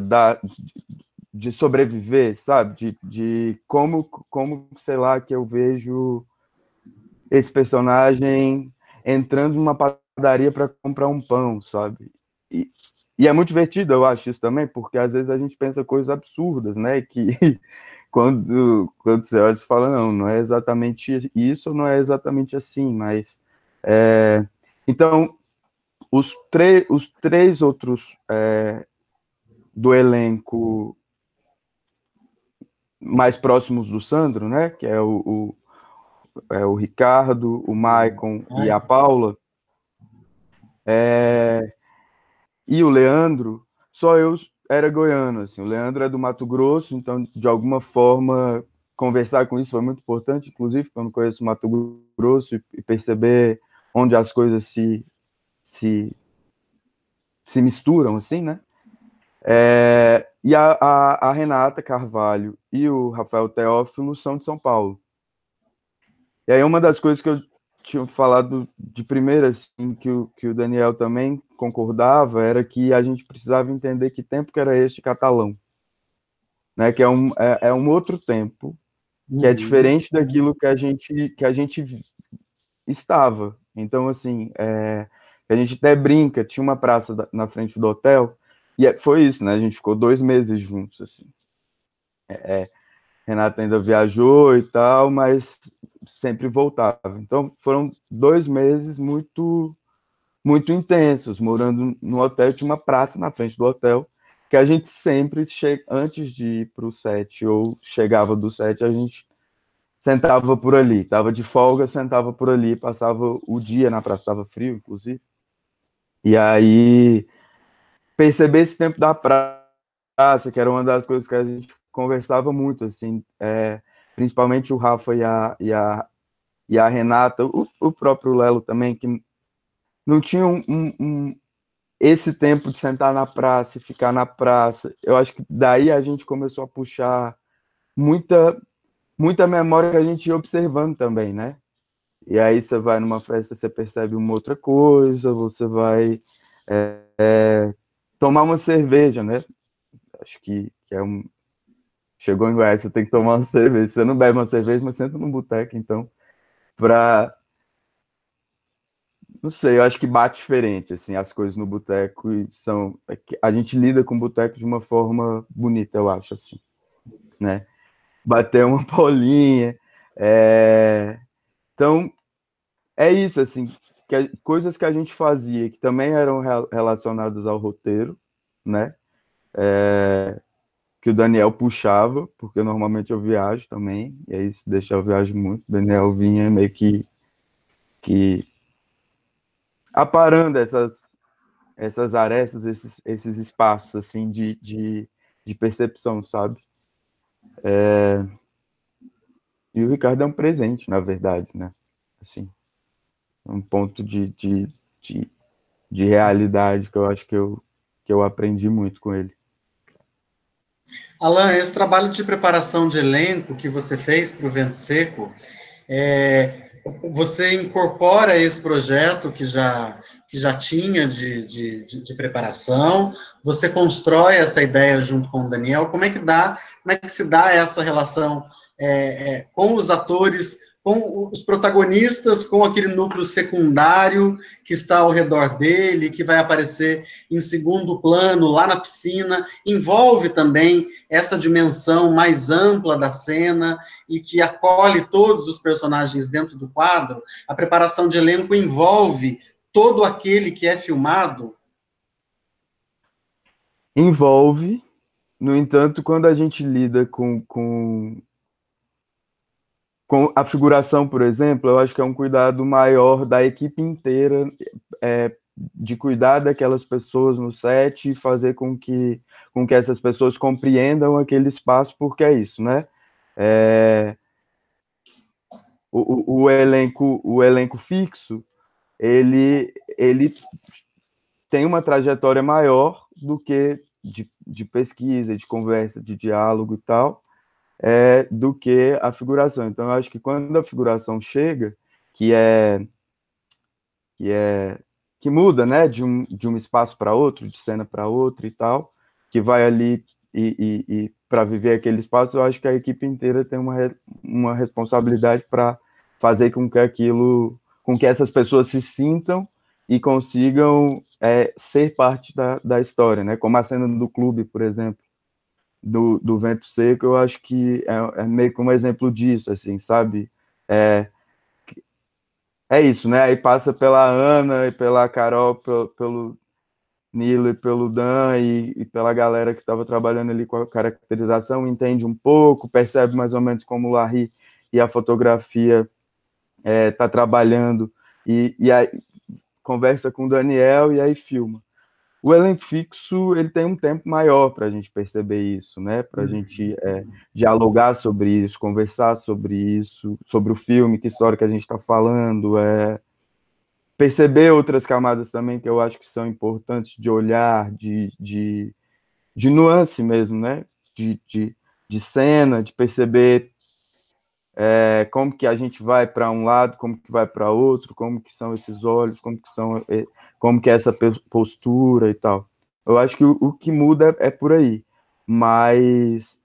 de sobreviver, sabe? De como, sei lá, que eu vejo esse personagem entrando numa padaria para comprar um pão, sabe? E é muito divertido, eu acho isso também, porque às vezes a gente pensa coisas absurdas, né? Que quando você olha e fala, não é exatamente isso, não é exatamente assim, mas... Então, os três outros do elenco mais próximos do Sandro, né? Que é o Ricardo, o Maicon e a Paula, e o Leandro, só eu era goiano, assim. O Leandro é do Mato Grosso, então, de alguma forma, conversar com isso foi muito importante, inclusive, quando conheço o Mato Grosso e perceber onde as coisas se se misturam, assim, né? E a Renata Carvalho e o Rafael Teófilo são de São Paulo. E aí uma das coisas que eu tinha falado de primeira, assim, que o Daniel também concordava, era que a gente precisava entender que tempo que era este catalão, né? Que é um outro tempo, que é diferente daquilo que a gente estava. Então, assim, a gente até brinca, tinha uma praça na frente do hotel, e foi isso, né? A gente ficou 2 meses juntos, assim. Renata ainda viajou e tal, mas sempre voltava. Então, foram 2 meses muito, muito intensos, morando no hotel. Tinha uma praça na frente do hotel, que a gente sempre, antes de ir para o set, ou chegava do set, a gente sentava por ali. Estava de folga, sentava por ali, passava o dia na praça, estava frio, inclusive. E aí, perceber esse tempo da praça, que era uma das coisas que a gente conversava muito, assim, principalmente o Rafa e a Renata, o próprio Lelo também, que não tinham esse tempo de sentar na praça e ficar na praça. Eu acho que daí a gente começou a puxar muita memória que a gente ia observando também, né? E aí você vai numa festa, você percebe uma outra coisa, você vai tomar uma cerveja, né? Acho que chegou em Goiás, você tem que tomar uma cerveja. Você não bebe uma cerveja, mas senta num boteco, então, não sei, eu acho que bate diferente, assim, as coisas no boteco a gente lida com o boteco de uma forma bonita, eu acho, assim, né? Bater uma bolinha, então, é isso, assim, coisas que a gente fazia, que também eram relacionadas ao roteiro, né? Que o Daniel puxava, porque normalmente eu viajo também, e aí se deixar eu viajo muito, o Daniel vinha meio que aparando essas arestas, esses espaços, assim, de percepção, sabe? E o Ricardo é um presente, na verdade, né? Assim, um ponto de realidade que eu acho que eu aprendi muito com ele. Alan, esse trabalho de preparação de elenco que você fez para o Vento Seco, você incorpora esse projeto que já tinha de preparação, você constrói essa ideia junto com o Daniel, como é que se dá essa relação com os atores, com os protagonistas, com aquele núcleo secundário que está ao redor dele, que vai aparecer em segundo plano, lá na piscina, envolve também essa dimensão mais ampla da cena e que acolhe todos os personagens dentro do quadro. A preparação de elenco envolve todo aquele que é filmado? Envolve, no entanto, quando a gente lida com a figuração, por exemplo, eu acho que é um cuidado maior da equipe inteira, de cuidar daquelas pessoas no set e fazer com que essas pessoas compreendam aquele espaço, porque é isso, né? O elenco fixo, ele tem uma trajetória maior do que de pesquisa, de conversa, de diálogo e tal, do que a figuração. Então, eu acho que quando a figuração chega, que muda, né, de um espaço para outro, de cena para outro e tal, que vai ali e para viver aquele espaço, eu acho que a equipe inteira tem uma responsabilidade para fazer com que essas pessoas se sintam e consigam ser parte da história, né? Como a cena do clube, por exemplo, do Vento Seco, eu acho que é meio que um exemplo disso, assim, sabe? É isso, né? Aí passa pela Ana e pela Carol, pelo Nilo e pelo Dan e pela galera que estava trabalhando ali com a caracterização, entende um pouco, percebe mais ou menos como o Larry e a fotografia tá trabalhando, e aí conversa com o Daniel e aí filma. O elenco fixo, ele tem um tempo maior para a gente perceber isso, né? Para a gente dialogar sobre isso, conversar sobre isso, sobre o filme, que história que a gente está falando. perceber outras camadas também que eu acho que são importantes de olhar, de nuance mesmo, né? De cena, de perceber como que a gente vai para um lado, como que vai para outro, como que são esses olhos, como que é essa postura e tal. Eu acho que o que muda é por aí, mas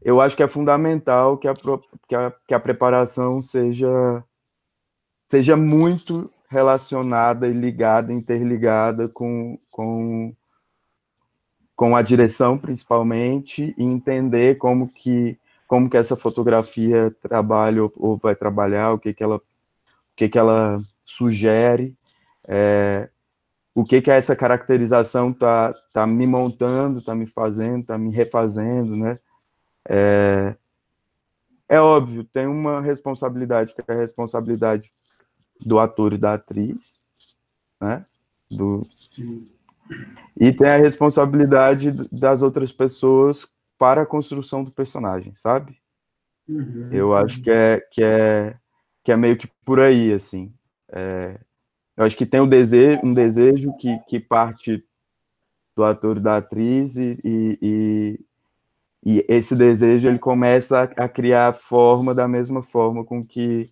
eu acho que é fundamental que a preparação seja muito relacionada e ligada, interligada com a direção, principalmente, e entender como que essa fotografia trabalha ou vai trabalhar, o que ela sugere, o que essa caracterização tá me montando, tá me fazendo, tá me refazendo, né? É óbvio, tem uma responsabilidade, que é a responsabilidade do ator e da atriz, né? Sim. E tem a responsabilidade das outras pessoas para a construção do personagem, sabe? Uhum. Eu acho que é meio que por aí, assim. Eu acho que tem um desejo que parte do ator e da atriz e esse desejo ele começa a criar forma da mesma forma com que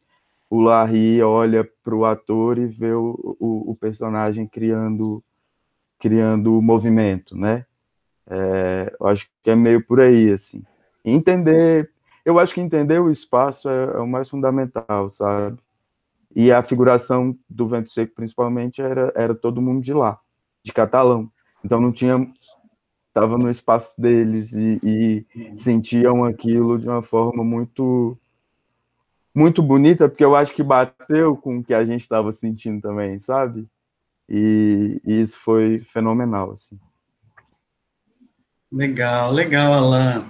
o Larry olha para o ator e vê o personagem criando movimento, né? Eu acho que é meio por aí, assim. Eu acho que entender o espaço é o mais fundamental, sabe? E a figuração do Vento Seco, principalmente, era todo mundo de lá, de Catalão. Então não tinha... Estava no espaço deles e sentiam aquilo de uma forma muito, muito bonita, porque eu acho que bateu com o que a gente estava sentindo também, sabe? E isso foi fenomenal, assim. Legal, legal, Alan.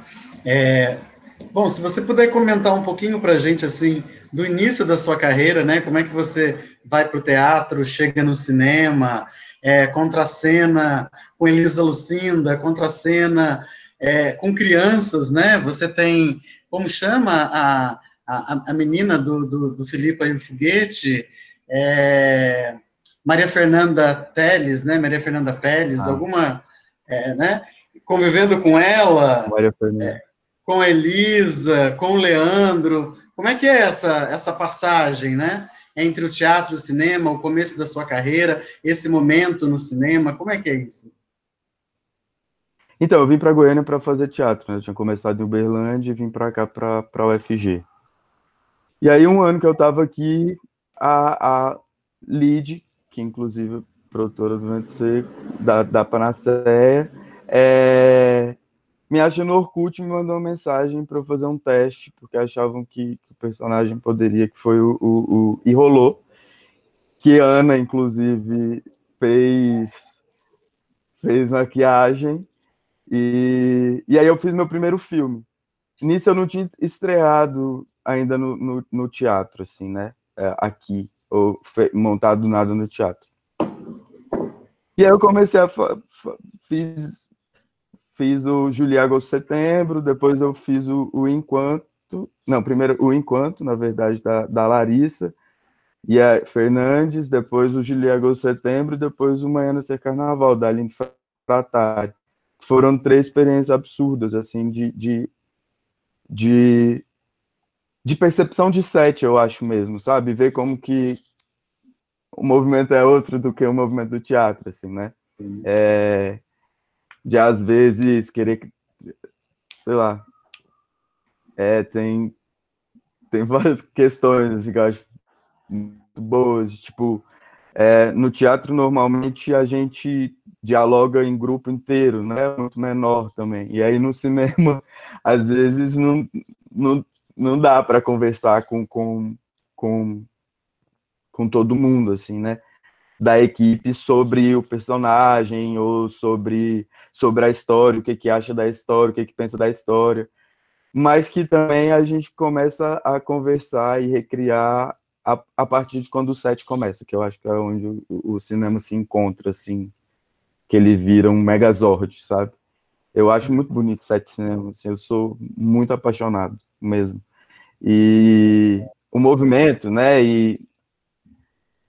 Bom, se você puder comentar um pouquinho para a gente, assim, do início da sua carreira, né? Como é que você vai para o teatro, chega no cinema, contracena com Elisa Lucinda, contracena com crianças, né? Você tem, como chama a menina do Filipe e o Foguete? Maria Fernanda Teles, né? Maria Fernanda Teles, alguma... né? Convivendo com ela, Maria Fernanda. Com a Elisa, com o Leandro, como é que é essa passagem, né? Entre o teatro e o cinema, o começo da sua carreira, esse momento no cinema, como é que é isso? Então, eu vim para Goiânia para fazer teatro, né? Eu tinha começado em Uberlândia e vim para cá, para a UFG. E aí, um ano que eu estava aqui, a Lid, que inclusive é produtora do Vento Seco, da Panaceia, me achou no Orkut e me mandou uma mensagem para eu fazer um teste, porque achavam que o personagem poderia, que foi e rolou, que a Ana, inclusive, fez maquiagem, e aí eu fiz meu primeiro filme. Nisso eu não tinha estreado ainda no teatro, assim, né? Aqui, ou montado nada no teatro. E aí eu comecei fiz o Julia Agosto Setembro, depois eu fiz o Enquanto, não, primeiro o Enquanto, na verdade, da Larissa, e a Fernandes, depois o Julia Agosto Setembro, e depois o Manhã Nascer Carnaval, da Aline Fratari. Foram 3 experiências absurdas, assim, de percepção de set, eu acho mesmo, sabe? Ver como que o movimento é outro do que o movimento do teatro, assim, né? De, às vezes, querer, sei lá, tem várias questões, assim, que eu acho muito boas, tipo, no teatro, normalmente, a gente dialoga em grupo inteiro, né? Muito menor também. E aí, no cinema, às vezes, não dá para conversar com todo mundo, assim, né? Da equipe sobre o personagem ou sobre a história, o que acha da história, o que pensa da história. Mas que também a gente começa a conversar e recriar a partir de quando o set começa, que eu acho que é onde o cinema se encontra, assim, que ele vira um megazord, sabe? Eu acho muito bonito set de cinema, assim, eu sou muito apaixonado mesmo. E o movimento, né, e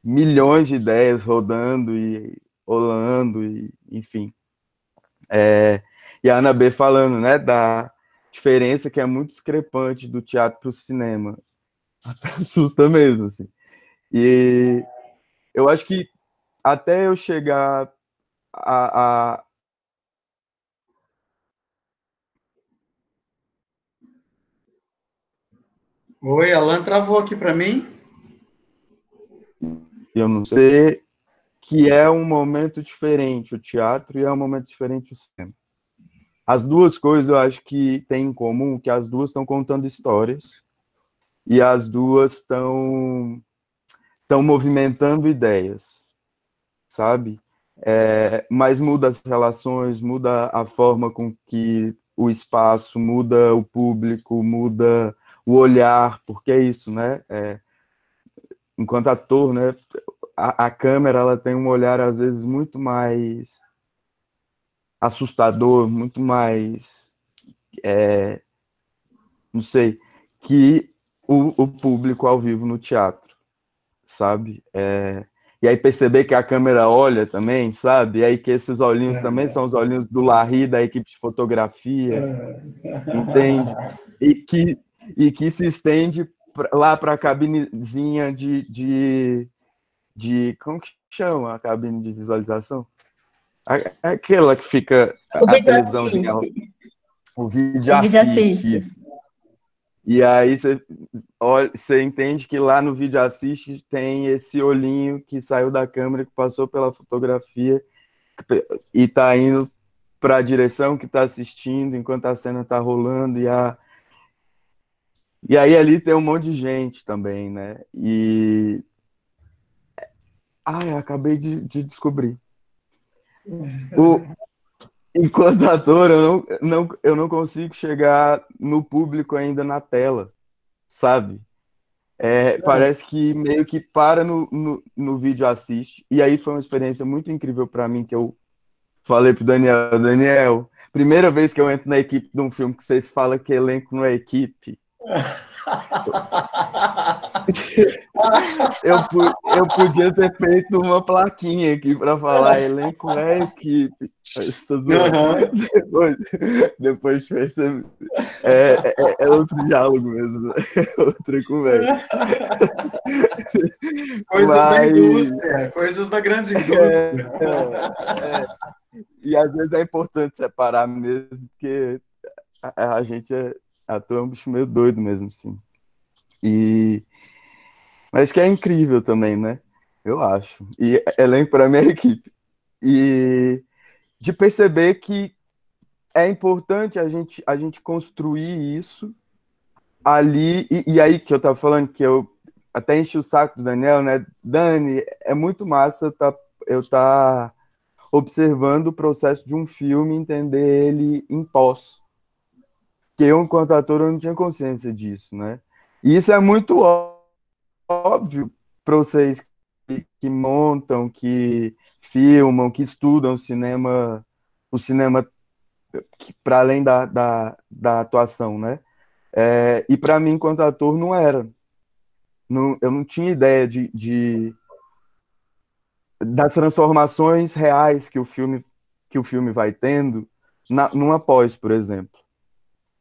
milhões de ideias rodando e rolando, e, enfim. E a Ana B falando, né, da diferença que é muito discrepante do teatro para o cinema. Até assusta mesmo, assim. E eu acho que até eu chegar a Oi, Alan travou aqui para mim. eu não sei, que é um momento diferente o teatro e é um momento diferente o cinema. As duas coisas eu acho que tem em comum, que as duas estão contando histórias e as duas estão movimentando ideias, sabe? Mas muda as relações, muda a forma com que o espaço, muda o público, muda o olhar, porque é isso, né? Enquanto ator, né? A câmera, ela tem um olhar às vezes muito mais assustador, muito mais, não sei, que o público ao vivo no teatro, sabe? E aí perceber que a câmera olha também, sabe? E aí que esses olhinhos também são os olhinhos do Larry, da equipe de fotografia, entende? E que se estende lá para a cabinezinha de como que chama a cabine de visualização? Aquela que fica O a vídeo televisãozinha, assiste. o vídeo O vídeo assiste. assiste. Isso. E aí você entende que lá no vídeo assiste tem esse olhinho que saiu da câmera, que passou pela fotografia e tá indo para a direção que está assistindo enquanto a cena está rolando. E aí ali tem um monte de gente também, né? Eu acabei de descobrir. Enquanto ator, eu não consigo chegar no público ainda na tela, sabe? Parece que meio que para no vídeo assiste. E aí foi uma experiência muito incrível para mim, que eu falei pro Daniel, primeira vez que eu entro na equipe de um filme que vocês falam que elenco não é equipe. Eu podia ter feito uma plaquinha aqui para falar elenco é equipe. Estou zoando. Depois percebi. É outro diálogo mesmo, outra conversa. Coisas da indústria, coisas da grande indústria. E às vezes é importante separar mesmo, porque a gente ator é um bicho meio doido mesmo, assim. Mas que é incrível também, né? Eu acho. E elenco para minha equipe. E de perceber que é importante a gente construir isso ali. E aí que eu tava falando, que eu até enchi o saco do Daniel, né? Dani, é muito massa eu tá observando o processo de um filme, entender ele em pós. Que eu, enquanto ator, eu não tinha consciência disso, né? E isso é muito óbvio para vocês que montam, que filmam, que estudam o cinema para além da atuação, né? E para mim, enquanto ator, não era. Eu não tinha ideia das transformações reais que o filme vai tendo numa pós, por exemplo.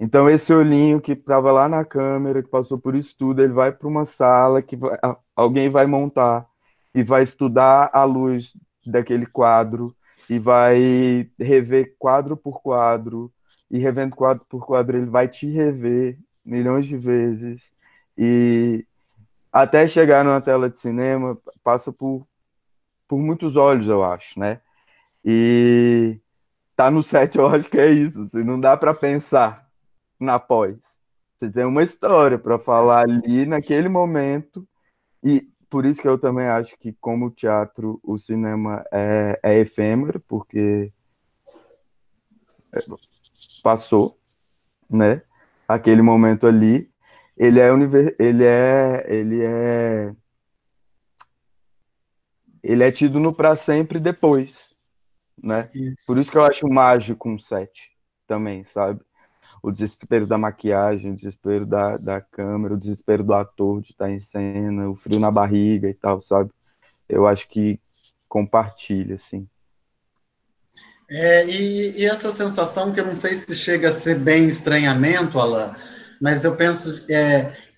Então, esse olhinho que estava lá na câmera, que passou por isso tudo, ele vai para uma sala que alguém vai montar e vai estudar a luz daquele quadro e vai rever quadro por quadro, e revendo quadro por quadro, ele vai te rever milhões de vezes, e até chegar numa tela de cinema, passa por muitos olhos, eu acho, né? E tá no set, eu acho que é isso, assim, não dá para pensar na pós. Você tem uma história para falar ali naquele momento, e por isso que eu também acho que, como o teatro, o cinema é efêmero, porque passou, né? Aquele momento ali, ele é tido no para sempre depois, né? Isso. Por isso que eu acho mágico um set também, sabe? O desespero da maquiagem, o desespero da câmera, o desespero do ator de estar em cena, o frio na barriga e tal, sabe? eu acho que compartilha, assim. E essa sensação que eu não sei se chega a ser bem estranhamento, Alan, mas eu penso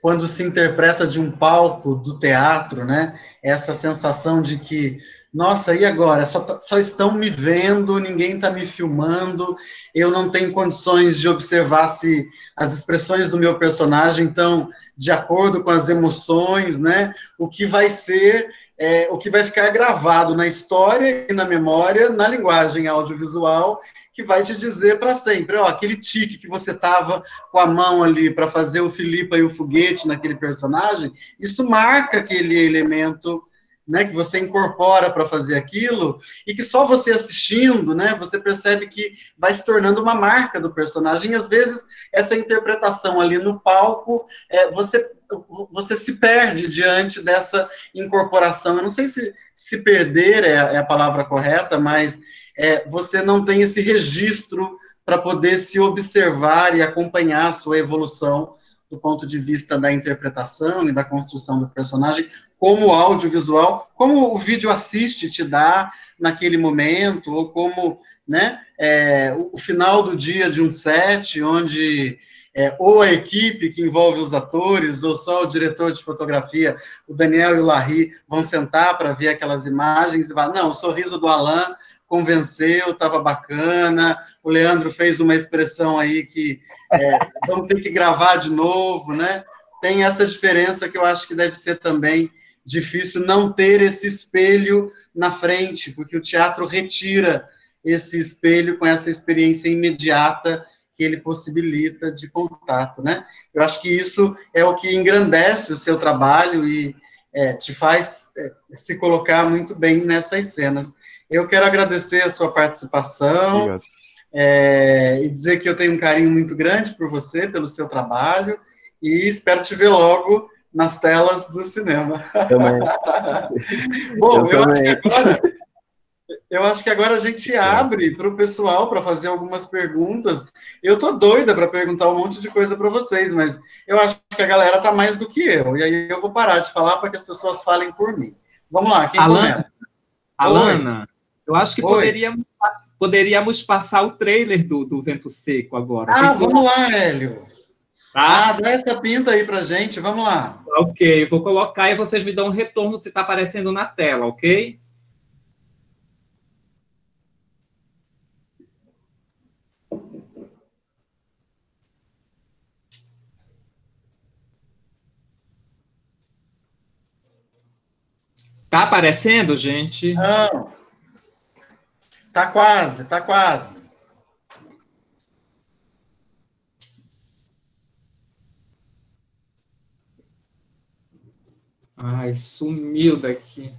quando se interpreta de um palco do teatro, né? Essa sensação de que, nossa, e agora? Só estão me vendo, ninguém está me filmando, eu não tenho condições de observar se as expressões do meu personagem estão de acordo com as emoções, né? O que vai ser o que vai ficar gravado na história e na memória, na linguagem audiovisual, que vai te dizer para sempre, ó, aquele tique que você estava com a mão ali para fazer o Filipa e o foguete naquele personagem, isso marca aquele elemento, né, que você incorpora para fazer aquilo, e que só você assistindo, né, você percebe que vai se tornando uma marca do personagem, e às vezes essa interpretação ali no palco, você se perde diante dessa incorporação. Eu não sei se perder é a palavra correta, mas você não tem esse registro para poder se observar e acompanhar a sua evolução do ponto de vista da interpretação e da construção do personagem, como o audiovisual, como o vídeo assiste te dá naquele momento, ou como, né, o final do dia de um set, onde ou a equipe que envolve os atores, ou só o diretor de fotografia, o Daniel e o Larry, vão sentar para ver aquelas imagens e falar, não, o sorriso do Alan convenceu, estava bacana, o Leandro fez uma expressão aí que vamos ter que gravar de novo, né? Tem essa diferença que eu acho que deve ser também difícil não ter esse espelho na frente, porque o teatro retira esse espelho com essa experiência imediata que ele possibilita de contato, né? Eu acho que isso é o que engrandece o seu trabalho e te faz se colocar muito bem nessas cenas. Eu quero agradecer a sua participação e dizer que eu tenho um carinho muito grande por você, pelo seu trabalho, e espero te ver logo nas telas do cinema. Também. Bom, eu acho que agora a gente abre para o pessoal para fazer algumas perguntas. Eu tô doida para perguntar um monte de coisa para vocês, mas eu acho que a galera tá mais do que eu. E aí eu vou parar de falar para que as pessoas falem por mim. Vamos lá, quem começa? Alana, eu acho que poderíamos passar o trailer do Vento Seco agora. Vamos lá, Hélio. Tá? Dá essa pinta aí pra gente, vamos lá. Ok, vou colocar e vocês me dão um retorno se está aparecendo na tela, ok? Tá aparecendo, gente? Não. Tá quase, tá quase. Ai, sumiu daqui.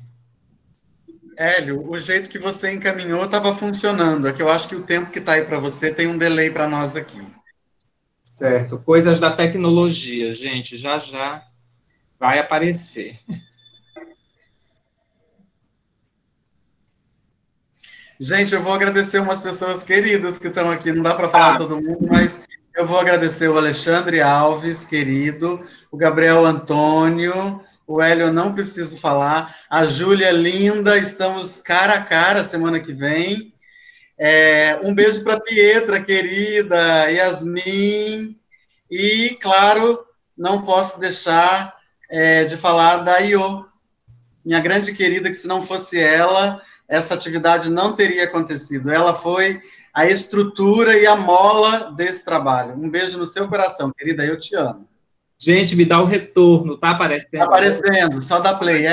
Hélio, o jeito que você encaminhou estava funcionando. É que eu acho que o tempo que está aí para você tem um delay para nós aqui. Certo, coisas da tecnologia, gente, já vai aparecer. Gente, eu vou agradecer umas pessoas queridas que estão aqui. Não dá para falar todo mundo, mas eu vou agradecer o Alexandre Alves, querido, o Gabriel Antônio, o Hélio, eu não preciso falar, a Júlia linda, estamos cara a cara semana que vem. Um beijo para a Pietra, querida, Yasmin, e, claro, não posso deixar de falar da Iô, minha grande querida, que se não fosse ela, essa atividade não teria acontecido. Ela foi a estrutura e a mola desse trabalho. Um beijo no seu coração, querida, eu te amo. Gente, me dá o retorno, tá aparecendo? Tá aparecendo, só dá play,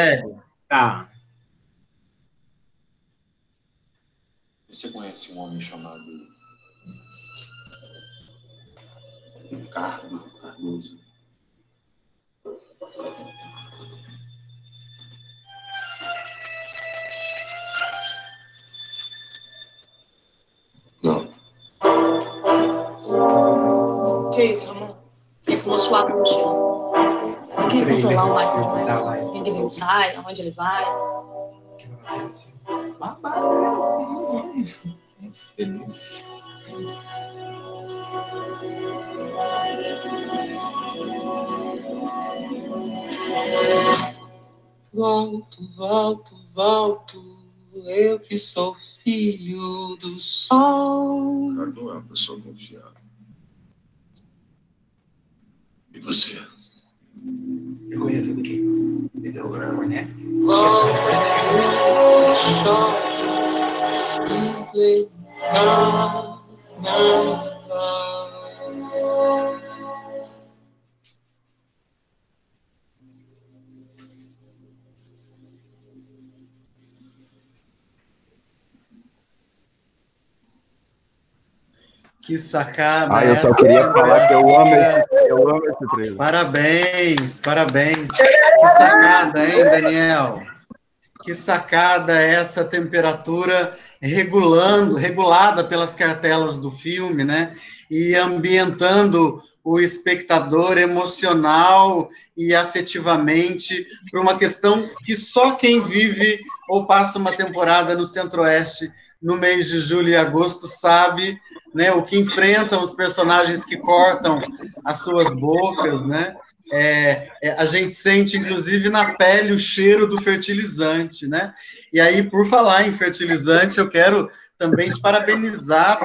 Tá. Você conhece um homem chamado Ricardo Cardoso? Não. Que isso, Ramon? Ele pulou suave no mochila. Não quer controlar o Michael, né? Onde ele sai, aonde ele vai. Feliz. Volto, volto. Volto, eu que sou filho do sol. Ricardo não é uma pessoa confiável. E você? Eu conheço daqui. Esse é o Cornex. Volto, eu choro, e carnaval. Que sacada. Ah, eu só queria falar que eu amo esse trailer. Parabéns, parabéns. Que sacada, hein, Daniel? Que sacada essa temperatura regulada pelas cartelas do filme, né? E ambientando o espectador emocional e afetivamente para uma questão que só quem vive ou passa uma temporada no Centro-Oeste no mês de julho e agosto sabe, né, o que enfrentam os personagens que cortam as suas bocas, né? A gente sente, inclusive, na pele o cheiro do fertilizante, né? E aí, por falar em fertilizante, eu quero também te parabenizar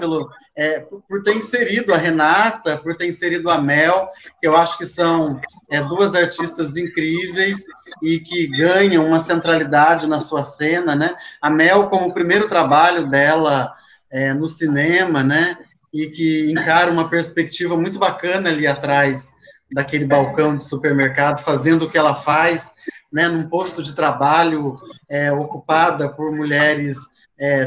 por ter inserido a Renata, por ter inserido a Mel, que eu acho que são duas artistas incríveis e que ganham uma centralidade na sua cena, né? A Mel, como o primeiro trabalho dela no cinema, né? E que encara uma perspectiva muito bacana ali atrás daquele balcão de supermercado, fazendo o que ela faz, né, num posto de trabalho ocupada por mulheres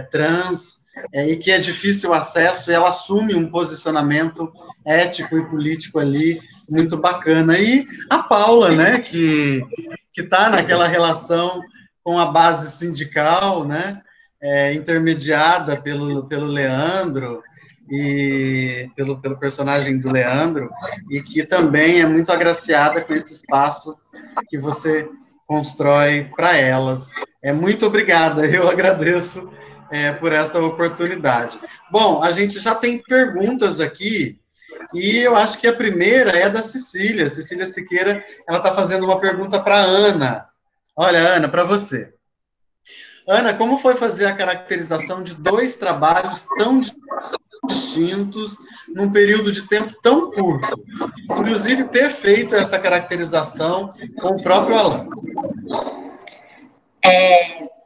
trans, e que é difícil o acesso, e ela assume um posicionamento ético e político ali, muito bacana. E a Paula, né, que está naquela relação com a base sindical, né, intermediada pelo Leandro, e pelo personagem do Leandro, e que também é muito agraciada com esse espaço que você constrói para elas. Muito obrigada, eu agradeço por essa oportunidade. Bom, a gente já tem perguntas aqui, e eu acho que a primeira é da Cecília Siqueira, ela está fazendo uma pergunta para a Ana. Olha, Ana, para você. Ana, como foi fazer a caracterização de dois trabalhos tão distintos num período de tempo tão curto? Inclusive, ter feito essa caracterização com o próprio Alan.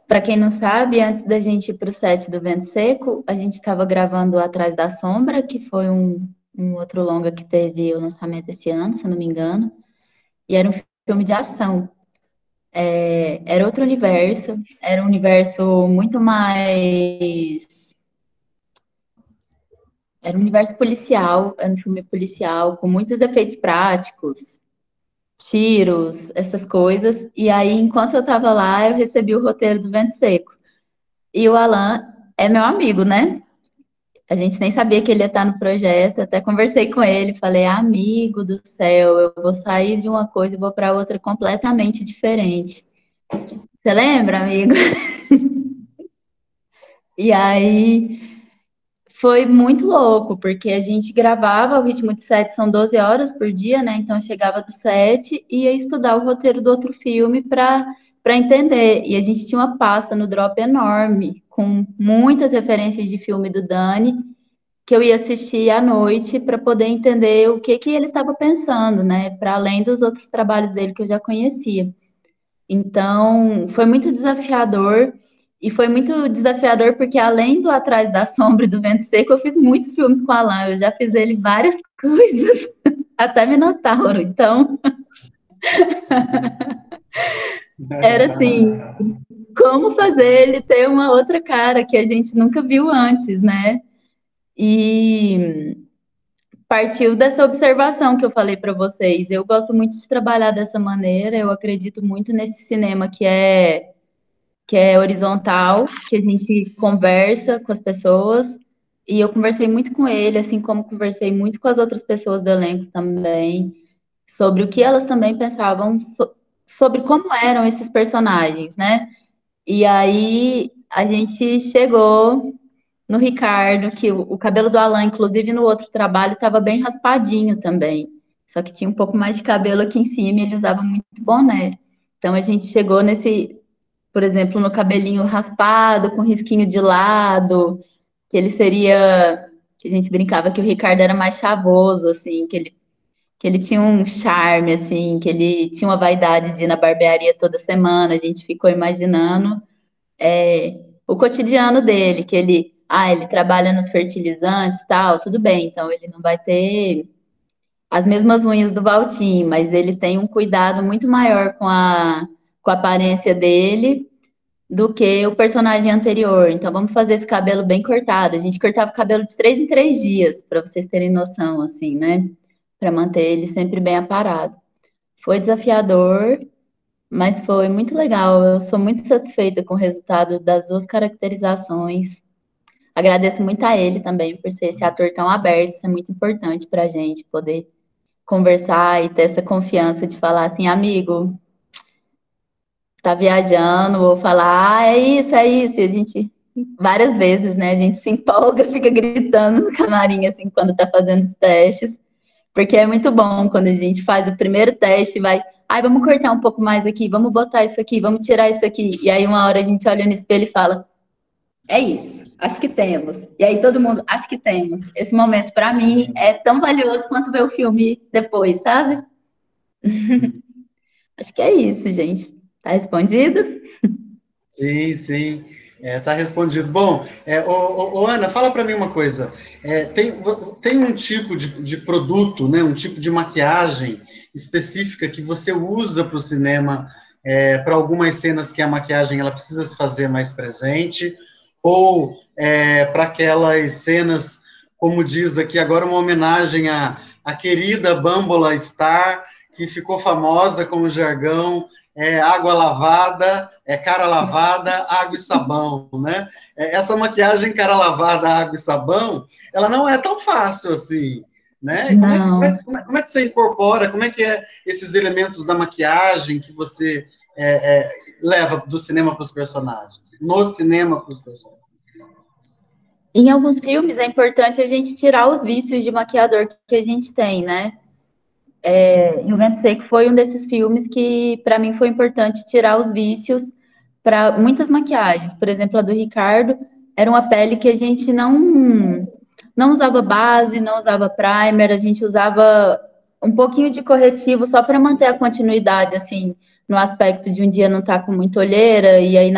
Para quem não sabe, antes da gente ir para o set do Vento Seco, a gente estava gravando Atrás da Sombra, que foi um outro longa que teve o lançamento esse ano, se eu não me engano, e era um filme de ação. Era outro universo, era um universo muito mais... Era um universo policial, era um filme policial, com muitos efeitos práticos, tiros, essas coisas. E aí, enquanto eu estava lá, eu recebi o roteiro do Vento Seco. E o Alan é meu amigo, né? A gente nem sabia que ele ia estar no projeto, até conversei com ele, falei, amigo do céu, eu vou sair de uma coisa e vou para outra completamente diferente. Você lembra, amigo? E aí... Foi muito louco, porque a gente gravava, o ritmo de set são 12 horas por dia, né? Então, eu chegava do set e ia estudar o roteiro do outro filme para entender. E a gente tinha uma pasta no Drop enorme, com muitas referências de filme do Dani, que eu ia assistir à noite para poder entender o que ele estava pensando, né? Para além dos outros trabalhos dele que eu já conhecia. Então, foi muito desafiador. E foi muito desafiador porque, além do Atrás da Sombra e do Vento Seco, eu fiz muitos filmes com o Alan. Eu já fiz ele várias coisas, até Minotauro. Então, era assim, como fazer ele ter uma outra cara que a gente nunca viu antes, né? E partiu dessa observação que eu falei para vocês. Eu gosto muito de trabalhar dessa maneira, eu acredito muito nesse cinema que é horizontal, que a gente conversa com as pessoas, e eu conversei muito com ele, assim como conversei muito com as outras pessoas do elenco também, sobre o que elas também pensavam sobre como eram esses personagens, né? E aí a gente chegou no Ricardo, que o cabelo do Alan, inclusive no outro trabalho, estava bem raspadinho também, só que tinha um pouco mais de cabelo aqui em cima, e ele usava muito boné. Então a gente chegou por exemplo, no cabelinho raspado, com risquinho de lado, que ele seria, que a gente brincava que o Ricardo era mais chavoso, assim, que ele tinha um charme, assim, que ele tinha uma vaidade de ir na barbearia toda semana, a gente ficou imaginando o cotidiano dele, que ele trabalha nos fertilizantes e tal, tudo bem, então ele não vai ter as mesmas unhas do Valtinho, mas ele tem um cuidado muito maior com a aparência dele do que o personagem anterior. Então vamos fazer esse cabelo bem cortado. A gente cortava o cabelo de 3 em 3 dias, para vocês terem noção, assim, né? Para manter ele sempre bem aparado. Foi desafiador, mas foi muito legal. Eu sou muito satisfeita com o resultado das 2 caracterizações. Agradeço muito a ele também por ser esse ator tão aberto. Isso é muito importante para a gente poder conversar e ter essa confiança de falar assim, amigo, tá viajando, ou falar, é isso, e a gente, várias vezes, né, a gente se empolga, fica gritando no camarim, assim, quando tá fazendo os testes, porque é muito bom quando a gente faz o primeiro teste e vai, vamos cortar um pouco mais aqui, vamos botar isso aqui, vamos tirar isso aqui, e aí uma hora a gente olha no espelho e fala, é isso, acho que temos. E aí todo mundo, acho que temos. Esse momento, para mim, é tão valioso quanto ver o filme depois, sabe? Acho que é isso, gente. Tá respondido? Sim, sim. Tá respondido. Bom, Ana, fala para mim uma coisa. Tem um tipo de produto, né, um tipo de maquiagem específica que você usa para o cinema, para algumas cenas que a maquiagem ela precisa se fazer mais presente, ou para aquelas cenas, como diz aqui agora, uma homenagem à querida Bambola Star, que ficou famosa com o jargão água lavada, cara lavada, água e sabão, né? Essa maquiagem cara lavada, água e sabão, ela não é tão fácil assim, né? Como é que você incorpora, como é que esses elementos da maquiagem que você leva do cinema para os personagens, no cinema para os personagens? Em alguns filmes é importante a gente tirar os vícios de maquiador que a gente tem, né? E o Vento Seco foi um desses filmes que, para mim, foi importante tirar os vícios para muitas maquiagens. Por exemplo, a do Ricardo era uma pele que a gente não usava base, não usava primer, a gente usava um pouquinho de corretivo só para manter a continuidade, assim, no aspecto de um dia não estar com muita olheira, e aí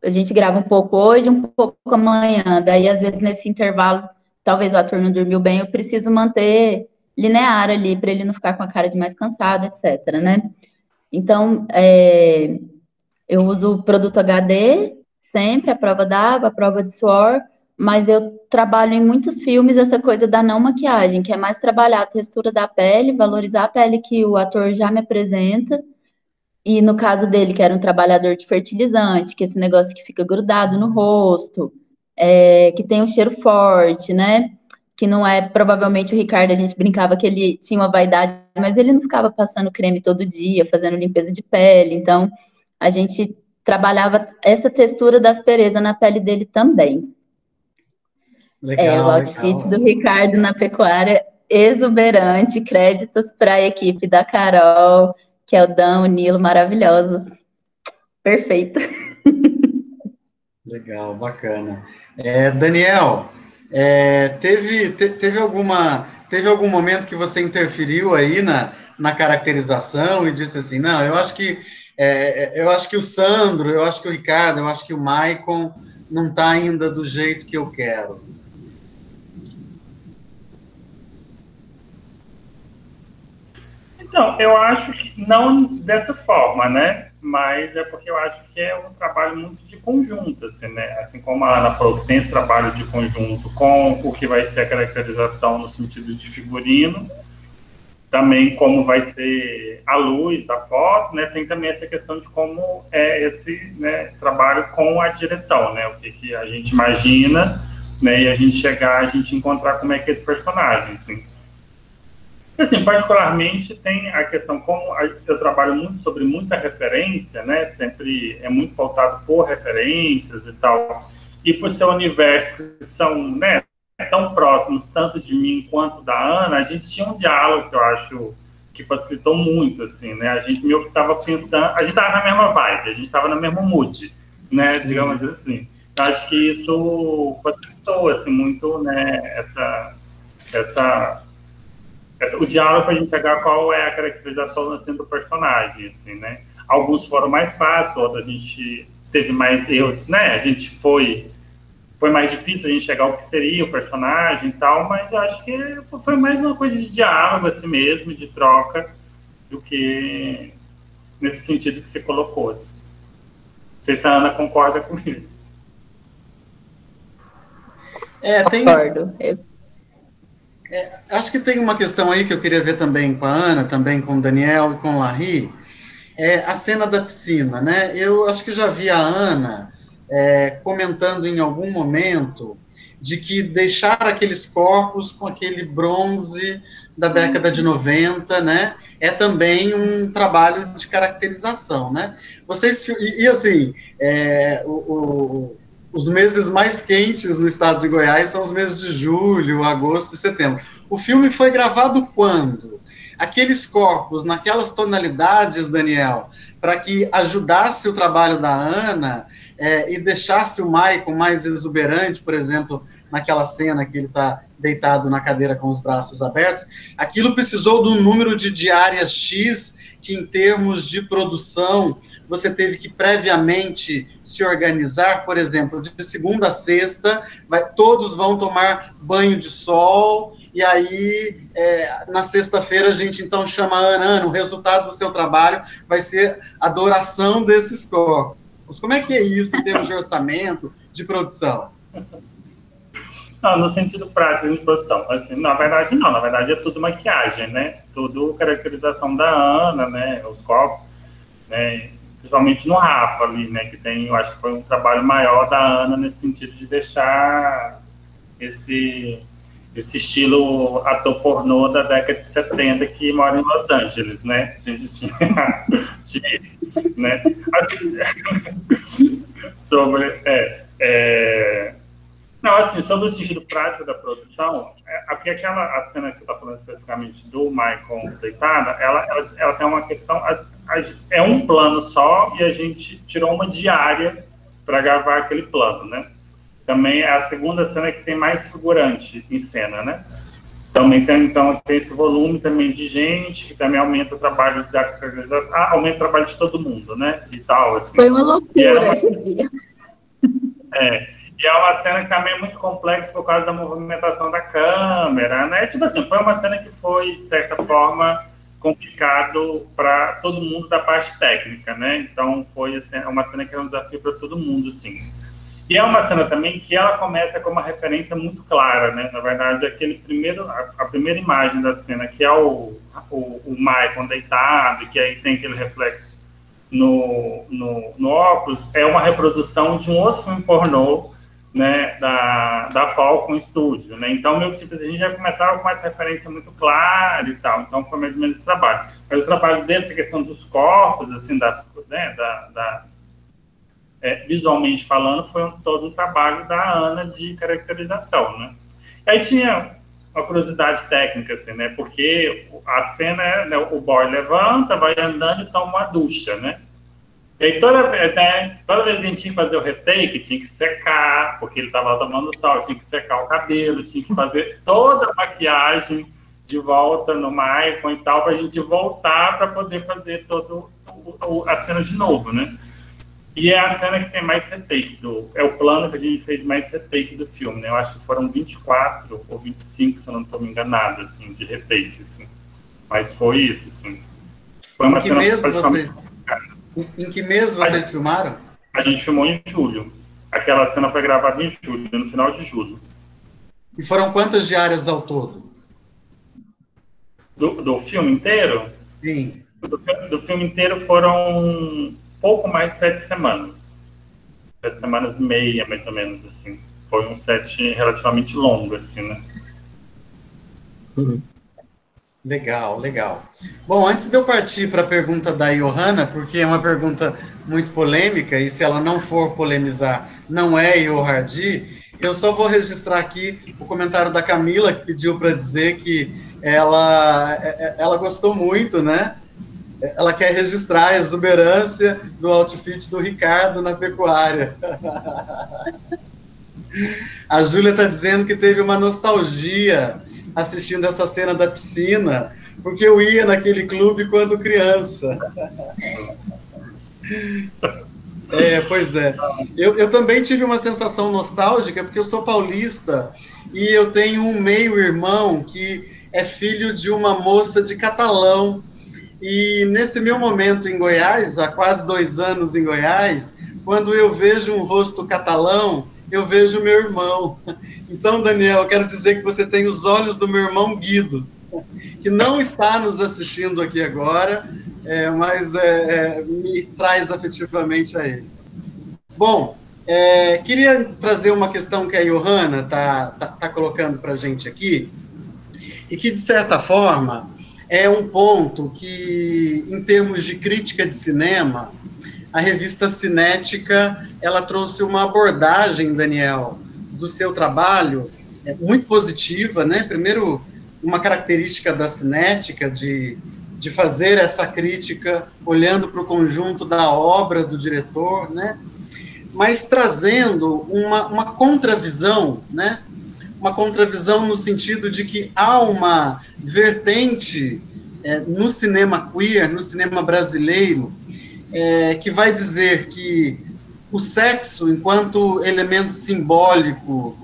a gente grava um pouco hoje, um pouco amanhã. Daí, às vezes, nesse intervalo, talvez o ator não dormiu bem, eu preciso manter linear ali, para ele não ficar com a cara de mais cansado, etc, né? Então, eu uso o produto HD, sempre, a prova d'água, a prova de suor, mas eu trabalho em muitos filmes essa coisa da não maquiagem, que é mais trabalhar a textura da pele, valorizar a pele que o ator já me apresenta, e no caso dele, que era um trabalhador de fertilizante, que é esse negócio que fica grudado no rosto, que tem um cheiro forte, né? Que não é, provavelmente, o Ricardo, a gente brincava que ele tinha uma vaidade, mas ele não ficava passando creme todo dia, fazendo limpeza de pele, então a gente trabalhava essa textura da aspereza na pele dele também. Legal, o outfit do Ricardo na pecuária, exuberante, créditos para a equipe da Carol, que é o Dan, o Nilo, maravilhosos. Perfeito. Legal, bacana. Daniel, teve algum momento que você interferiu aí na caracterização e disse assim, não, eu acho que o Sandro, eu acho que o Ricardo, eu acho que o Maicon não está ainda do jeito que eu quero. Então, eu acho que não dessa forma, né? Mas é porque eu acho que é um trabalho muito de conjunto, assim, né? Assim como a Ana falou, que tem esse trabalho de conjunto com o que vai ser a caracterização no sentido de figurino, também como vai ser a luz da foto, né? Tem também essa questão de como é esse, né, trabalho com a direção, né? O que a gente imagina, né? E a gente encontrar como é que é esse personagem, assim. Assim, particularmente, tem a questão, como eu trabalho muito sobre muita referência, né? Sempre é muito pautado por referências e tal, e por ser universos que são, né, tão próximos, tanto de mim quanto da Ana, a gente tinha um diálogo que eu acho que facilitou muito, assim, né? A gente meio que estava pensando, a gente estava na mesma vibe, a gente estava no mesmo mood, né? Digamos assim. Eu acho que isso facilitou, assim, muito, né? O diálogo para a gente pegar qual é a caracterização assim, do personagem, assim, né? Alguns foram mais fáceis, outros a gente teve mais erros, né? A gente foi mais difícil a gente chegar ao que seria o personagem e tal, mas eu acho que foi mais uma coisa de diálogo assim mesmo, de troca, do que nesse sentido que você colocou. Assim. Não sei se a Ana concorda comigo. Concordo. Acho que tem uma questão aí que eu queria ver também com a Ana, também com o Daniel e com o Larry, a cena da piscina, né? Eu acho que já vi a Ana comentando em algum momento de que deixar aqueles corpos com aquele bronze da década de 90, né? É também um trabalho de caracterização, né? Vocês, assim, os meses mais quentes no estado de Goiás são os meses de julho, agosto e setembro. O filme foi gravado quando? Aqueles corpos, naquelas tonalidades, Daniel, para que ajudasse o trabalho da Ana e deixasse o Michael mais exuberante, por exemplo, naquela cena que ele está deitado na cadeira com os braços abertos, aquilo precisou de um número de diárias X, que em termos de produção, você teve que previamente se organizar, por exemplo, de segunda a sexta, todos vão tomar banho de sol, e aí, na sexta-feira, a gente então chama a Ana, o resultado do seu trabalho vai ser a adoração desses corpos. Como é que é isso em termos de orçamento, de produção? Não, no sentido prático de produção. Assim, na verdade, não. Na verdade, é tudo maquiagem, né? Tudo caracterização da Ana, né? Os corpos, né? Principalmente no Rafa ali, né? Que tem, eu acho que foi um trabalho maior da Ana nesse sentido de deixar esse estilo ator pornô da década de 70 que mora em Los Angeles, né? A gente tinha né? Assim, sobre... Não, assim, sobre o sentido prático da produção, porque a cena que você está falando especificamente do Michael deitada, ela tem uma questão, é um plano só e a gente tirou uma diária para gravar aquele plano, né? Também é a segunda cena que tem mais figurante em cena, né? Também tem esse volume também de gente, que também aumenta o trabalho da caracterização, aumenta o trabalho de todo mundo, né? E tal, assim. Foi uma loucura esse dia. E é uma cena que também é muito complexa por causa da movimentação da câmera, né? Tipo assim, foi uma cena que foi, de certa forma, complicado para todo mundo da parte técnica, né? Então, foi assim, uma cena que é um desafio para todo mundo, sim. E é uma cena também que ela começa com uma referência muito clara, né? Na verdade, a primeira imagem da cena, que é o Michael deitado, que aí tem aquele reflexo no óculos, é uma reprodução de um outro filme pornô, né, da Falcon Studio, né? Então, meio que, tipo, a gente já começava com essa referência muito clara e tal. Então, foi mais ou menos esse trabalho. Mas o trabalho dessa questão dos corpos, assim, visualmente falando, foi todo um trabalho da Ana de caracterização, né? E aí tinha uma curiosidade técnica, assim, né? Porque a cena, né, o boy levanta, vai andando e toma uma ducha, né? E aí toda vez que a gente tinha que fazer o retake, tinha que secar, porque ele estava tomando sol, tinha que secar o cabelo, tinha que fazer toda a maquiagem de volta no Michael e tal, para a gente voltar para poder fazer toda a cena de novo, né? E é a cena que tem mais retake, é o plano que a gente fez mais retake do filme, né? Eu acho que foram 24 ou 25, se eu não estou me enganado, assim, de retake, assim. Mas foi isso, assim. Foi uma cena Em que mês vocês filmaram? A gente filmou em julho. Aquela cena foi gravada em julho, no final de julho. E foram quantas diárias ao todo? Do filme inteiro? Sim. Do filme inteiro foram pouco mais de 7 semanas. 7 semanas e meia, mais ou menos, assim. Foi um set relativamente longo, assim, né? Legal, legal. Bom, antes de eu partir para a pergunta da Johanna, porque é uma pergunta muito polêmica, e se ela não for polemizar, não é Yohardi, eu só vou registrar aqui o comentário da Camila, que pediu para dizer que ela gostou muito, né? Ela quer registrar a exuberância do outfit do Ricardo na pecuária. A Júlia está dizendo que teve uma nostalgia assistindo essa cena da piscina, porque eu ia naquele clube quando criança. Pois é. Eu também tive uma sensação nostálgica, porque eu sou paulista e eu tenho um meio-irmão que é filho de uma moça de Catalão. E nesse meu momento em Goiás, há quase 2 anos em Goiás, quando eu vejo um rosto catalão, eu vejo meu irmão. Então, Daniel, eu quero dizer que você tem os olhos do meu irmão Guido, que não está nos assistindo aqui agora, mas me traz afetivamente a ele. Bom, queria trazer uma questão que a Johanna tá colocando para a gente aqui, e que, de certa forma, é um ponto que, em termos de crítica de cinema, a revista Cinética, ela trouxe uma abordagem, Daniel, do seu trabalho, muito positiva, né? Primeiro, uma característica da Cinética de fazer essa crítica olhando para o conjunto da obra do diretor, né? Mas trazendo uma contravisão, né? Uma contravisão no sentido de que há uma vertente no cinema queer, no cinema brasileiro, que vai dizer que o sexo, enquanto elemento simbólico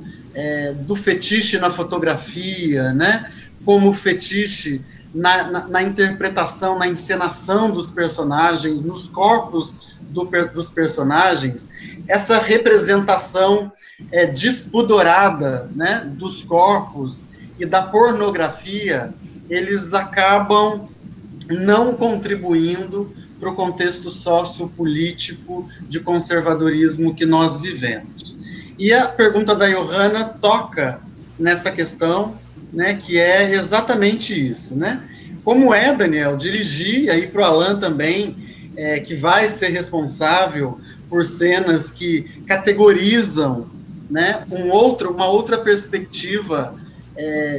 do fetiche na fotografia, né, como fetiche na interpretação, na encenação dos personagens, nos corpos dos personagens, essa representação despudorada, né, dos corpos e da pornografia, eles acabam não contribuindo para o contexto sociopolítico de conservadorismo que nós vivemos. E a pergunta da Johanna toca nessa questão, né, que é exatamente isso, né? Como Daniel, dirigir, e aí para o Alan também, que vai ser responsável por cenas que categorizam, né, uma outra perspectiva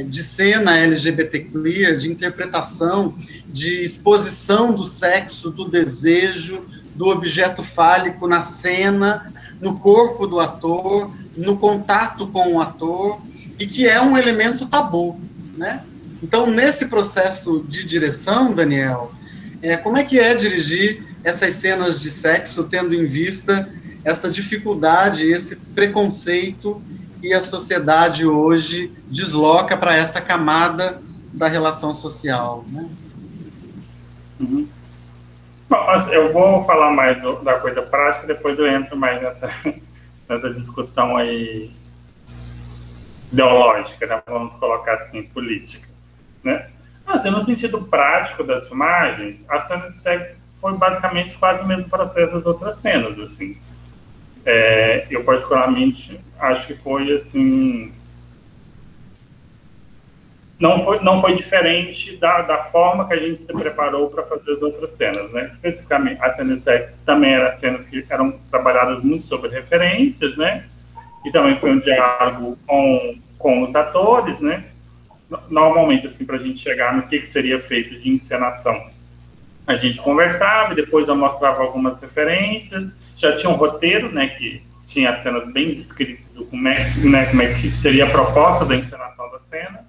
de cena LGBT queer, de interpretação, de exposição do sexo, do desejo, do objeto fálico na cena, no corpo do ator, no contato com o ator, e que é um elemento tabu, né? Então, nesse processo de direção, Daniel, como é que é dirigir essas cenas de sexo, tendo em vista essa dificuldade, esse preconceito que a sociedade hoje desloca para essa camada da relação social, né? Uhum. Bom, eu vou falar mais da coisa prática, depois eu entro mais nessa discussão aí ideológica, né? Vamos colocar assim, política, né? Assim, no sentido prático das filmagens, a cena de sexo foi basicamente quase o mesmo processo das outras cenas, assim. Eu particularmente acho que foi assim, não foi diferente da forma que a gente se preparou para fazer as outras cenas, né? Especificamente a cena de sexo também eram cenas que eram trabalhadas muito sobre referências, né? E também foi um diálogo com os atores, né? Normalmente, assim, para a gente chegar no que seria feito de encenação, a gente conversava e depois eu mostrava algumas referências. Já tinha um roteiro, né, que tinha cenas bem descritas do como é que seria a proposta da encenação da cena.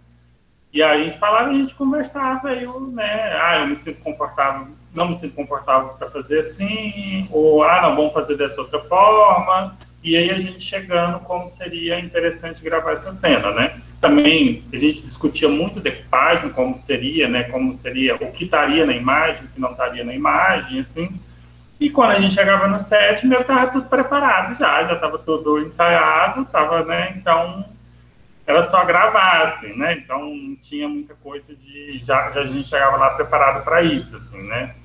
E aí a gente falava e a gente conversava. E eu me sinto confortável, não me sinto confortável para fazer assim, ou não, vamos fazer dessa outra forma. E aí a gente chegando como seria interessante gravar essa cena, né? Também a gente discutia muito decupagem, como seria, né? Como seria, o que estaria na imagem, o que não estaria na imagem, assim. E quando a gente chegava no set, estava tudo preparado já estava tudo ensaiado, estava, né? Então, era só gravar, assim, né? Então, não tinha muita coisa já a gente chegava lá preparado para isso, assim, né?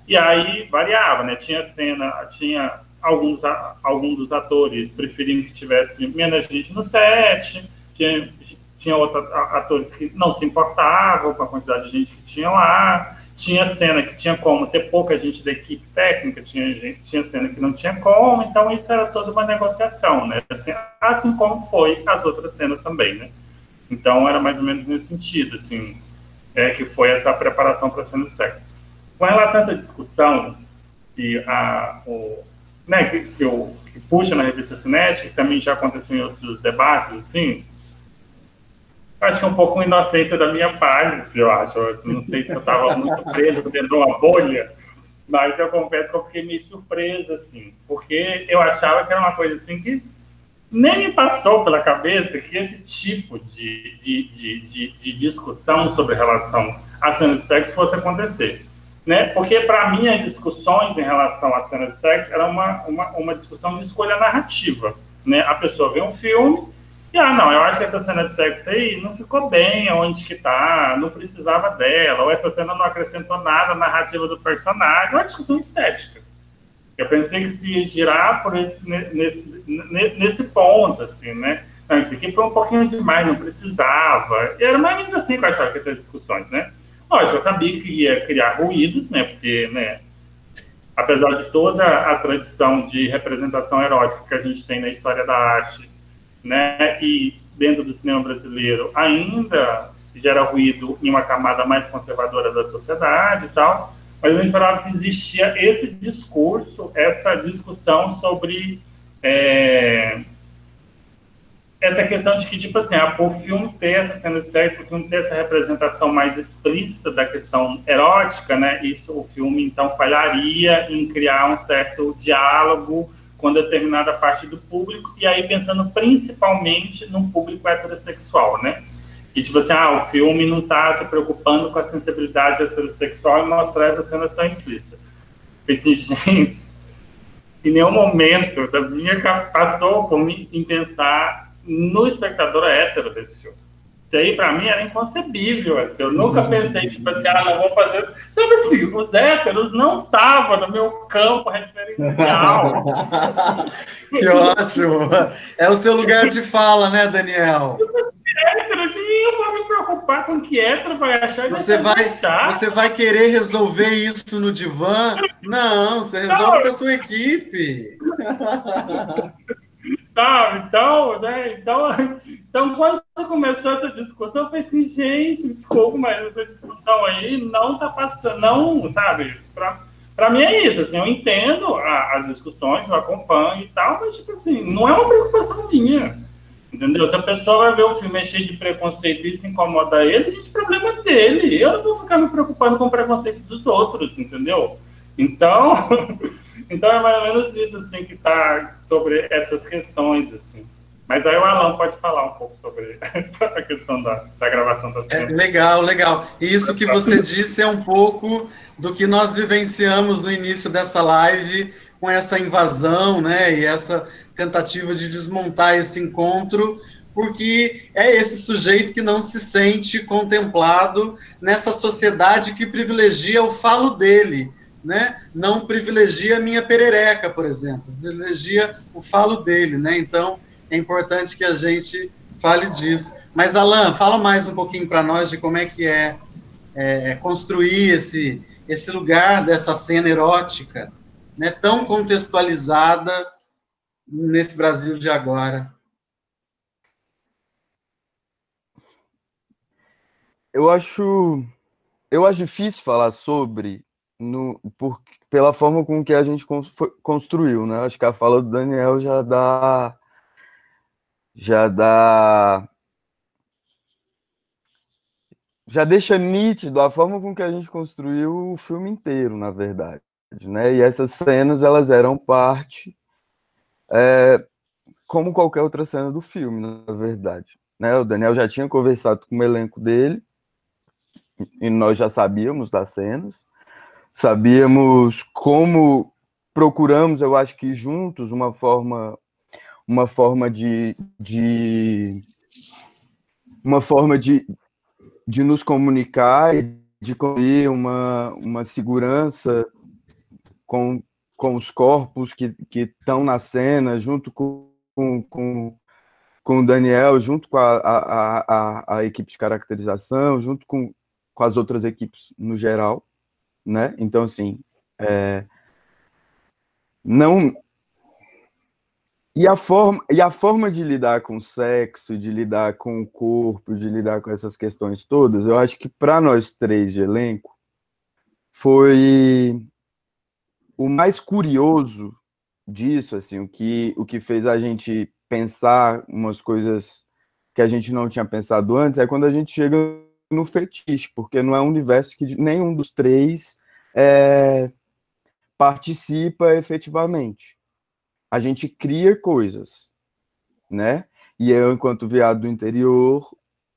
E aí variava, né? Tinha alguns dos atores preferiam que tivesse menos gente no set, tinha outros atores que não se importavam com a quantidade de gente que tinha lá, tinha cena que tinha como ter pouca gente da equipe técnica, tinha cena que não tinha como, então isso era toda uma negociação, né? Assim como foi as outras cenas também, né? Então era mais ou menos nesse sentido, assim. que foi essa preparação para a cena de sexo. Com relação a essa discussão, que puxa na revista Cinética, que também já aconteceu em outros debates, assim, acho que é um pouco uma inocência da minha parte, eu acho. Não sei se eu estava muito preso dentro de uma bolha, mas eu confesso que eu fiquei meio surpreso, assim, porque eu achava que era uma coisa assim que nem me passou pela cabeça que esse tipo de discussão sobre relação à cena de sexo fosse acontecer. Né? Porque, para mim, as discussões em relação à cena de sexo era uma discussão de escolha narrativa. Né? A pessoa vê um filme e, não, eu acho que essa cena de sexo aí não ficou bem onde que tá, não precisava dela, ou essa cena não acrescentou nada na narrativa do personagem. É uma discussão estética. Eu pensei que se ia girar por nesse ponto, assim, né? Não, isso aqui foi um pouquinho demais, não precisava. E era mais ou menos assim que eu achava que ia ter discussões, né? Lógico, eu sabia que ia criar ruídos, né? Porque, né, apesar de toda a tradição de representação erótica que a gente tem na história da arte, né, e dentro do cinema brasileiro ainda gera ruído em uma camada mais conservadora da sociedade e tal, mas eu esperava que existia esse discurso, essa discussão sobre essa questão de que, tipo assim, por filme ter essa cena de sexo, por filme ter essa representação mais explícita da questão erótica, né, isso, o filme, então, falharia em criar um certo diálogo com determinada parte do público, e aí pensando principalmente num público heterossexual, né, que, tipo assim, o filme não está se preocupando com a sensibilidade heterossexual e mostrar essas cenas tão explícitas. Pensei, gente, em nenhum momento da minha passou por mim em pensar no espectador hétero desse filme. Isso aí, pra mim, era inconcebível. Assim. Eu nunca pensei, tipo assim, não vou fazer... Sabe assim, os héteros não estavam no meu campo referencial. Que ótimo! É o seu lugar de fala, né, Daniel? Héteros, eu vou me preocupar com o que hétero vai achar. Você vai querer resolver isso no divã? Não, você resolve com a sua equipe. Então, quando começou essa discussão, eu pensei, gente, desculpa, mas essa discussão aí não tá passando, não, sabe? Pra mim é isso, assim, eu entendo as discussões, eu acompanho e tal, mas, tipo assim, não é uma preocupação minha, entendeu? Se a pessoa vai ver o filme cheio de preconceito e isso incomoda ele, gente, o problema é dele. Eu não vou ficar me preocupando com o preconceito dos outros, entendeu? Então... Então é mais ou menos isso, assim, que está sobre essas questões, assim. Mas aí o Alan pode falar um pouco sobre a questão da gravação da cena. Legal, legal. Isso que você disse é um pouco do que nós vivenciamos no início dessa live, com essa invasão, né, e essa tentativa de desmontar esse encontro, porque é esse sujeito que não se sente contemplado nessa sociedade que privilegia o falo dele, né? Não privilegia a minha perereca, por exemplo, privilegia o falo dele, né? Então, é importante que a gente fale disso. Mas, Alan, fala mais um pouquinho para nós de como é que é construir esse lugar dessa cena erótica, né? Tão contextualizada nesse Brasil de agora. Eu acho difícil falar sobre pela forma com que a gente construiu, né? Acho que a fala do Daniel já deixa nítido a forma com que a gente construiu o filme inteiro, na verdade, né? E essas cenas, elas eram parte, como qualquer outra cena do filme, na verdade, né? O Daniel já tinha conversado com o elenco dele e nós já sabíamos das cenas. Sabíamos como procuramos, eu acho que juntos, uma forma de nos comunicar e de construir uma segurança com os corpos que estão na cena, junto com o Daniel, junto com a equipe de caracterização, junto com as outras equipes no geral. Né? Então, assim, não E a forma de lidar com o sexo, de lidar com o corpo, de lidar com essas questões todas, eu acho que para nós três de elenco, foi o mais curioso disso, assim, o que fez a gente pensar umas coisas que a gente não tinha pensado antes, é quando a gente chega no fetiche, porque não é um universo que nenhum dos três participa efetivamente. A gente cria coisas, né? E eu, enquanto viado do interior,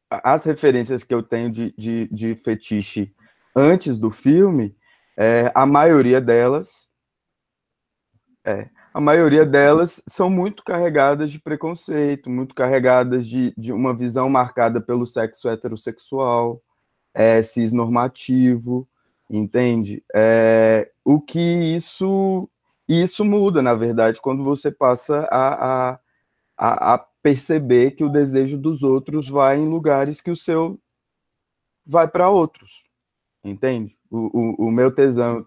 as referências que eu tenho de fetiche antes do filme, a maioria delas são muito carregadas de preconceito, muito carregadas de uma visão marcada pelo sexo heterossexual, cisnormativo, entende? O que isso muda, na verdade, quando você passa a perceber que o desejo dos outros vai em lugares que o seu vai para outros, entende? O meu tesão,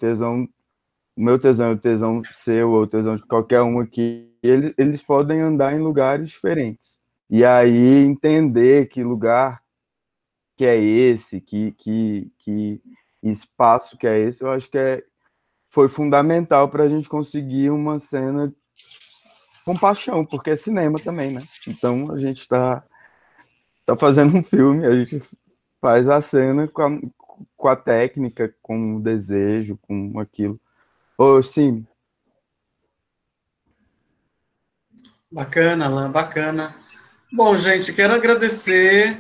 o meu tesão e o tesão seu, ou o tesão de qualquer um aqui, eles podem andar em lugares diferentes. E aí entender que lugar que é esse, que espaço que é esse, eu acho que foi fundamental para a gente conseguir uma cena com paixão, porque é cinema também, né? Então a gente tá fazendo um filme, a gente faz a cena com a técnica, com o desejo, com aquilo. Sim. Bacana, Alan, bacana. Bom, gente, quero agradecer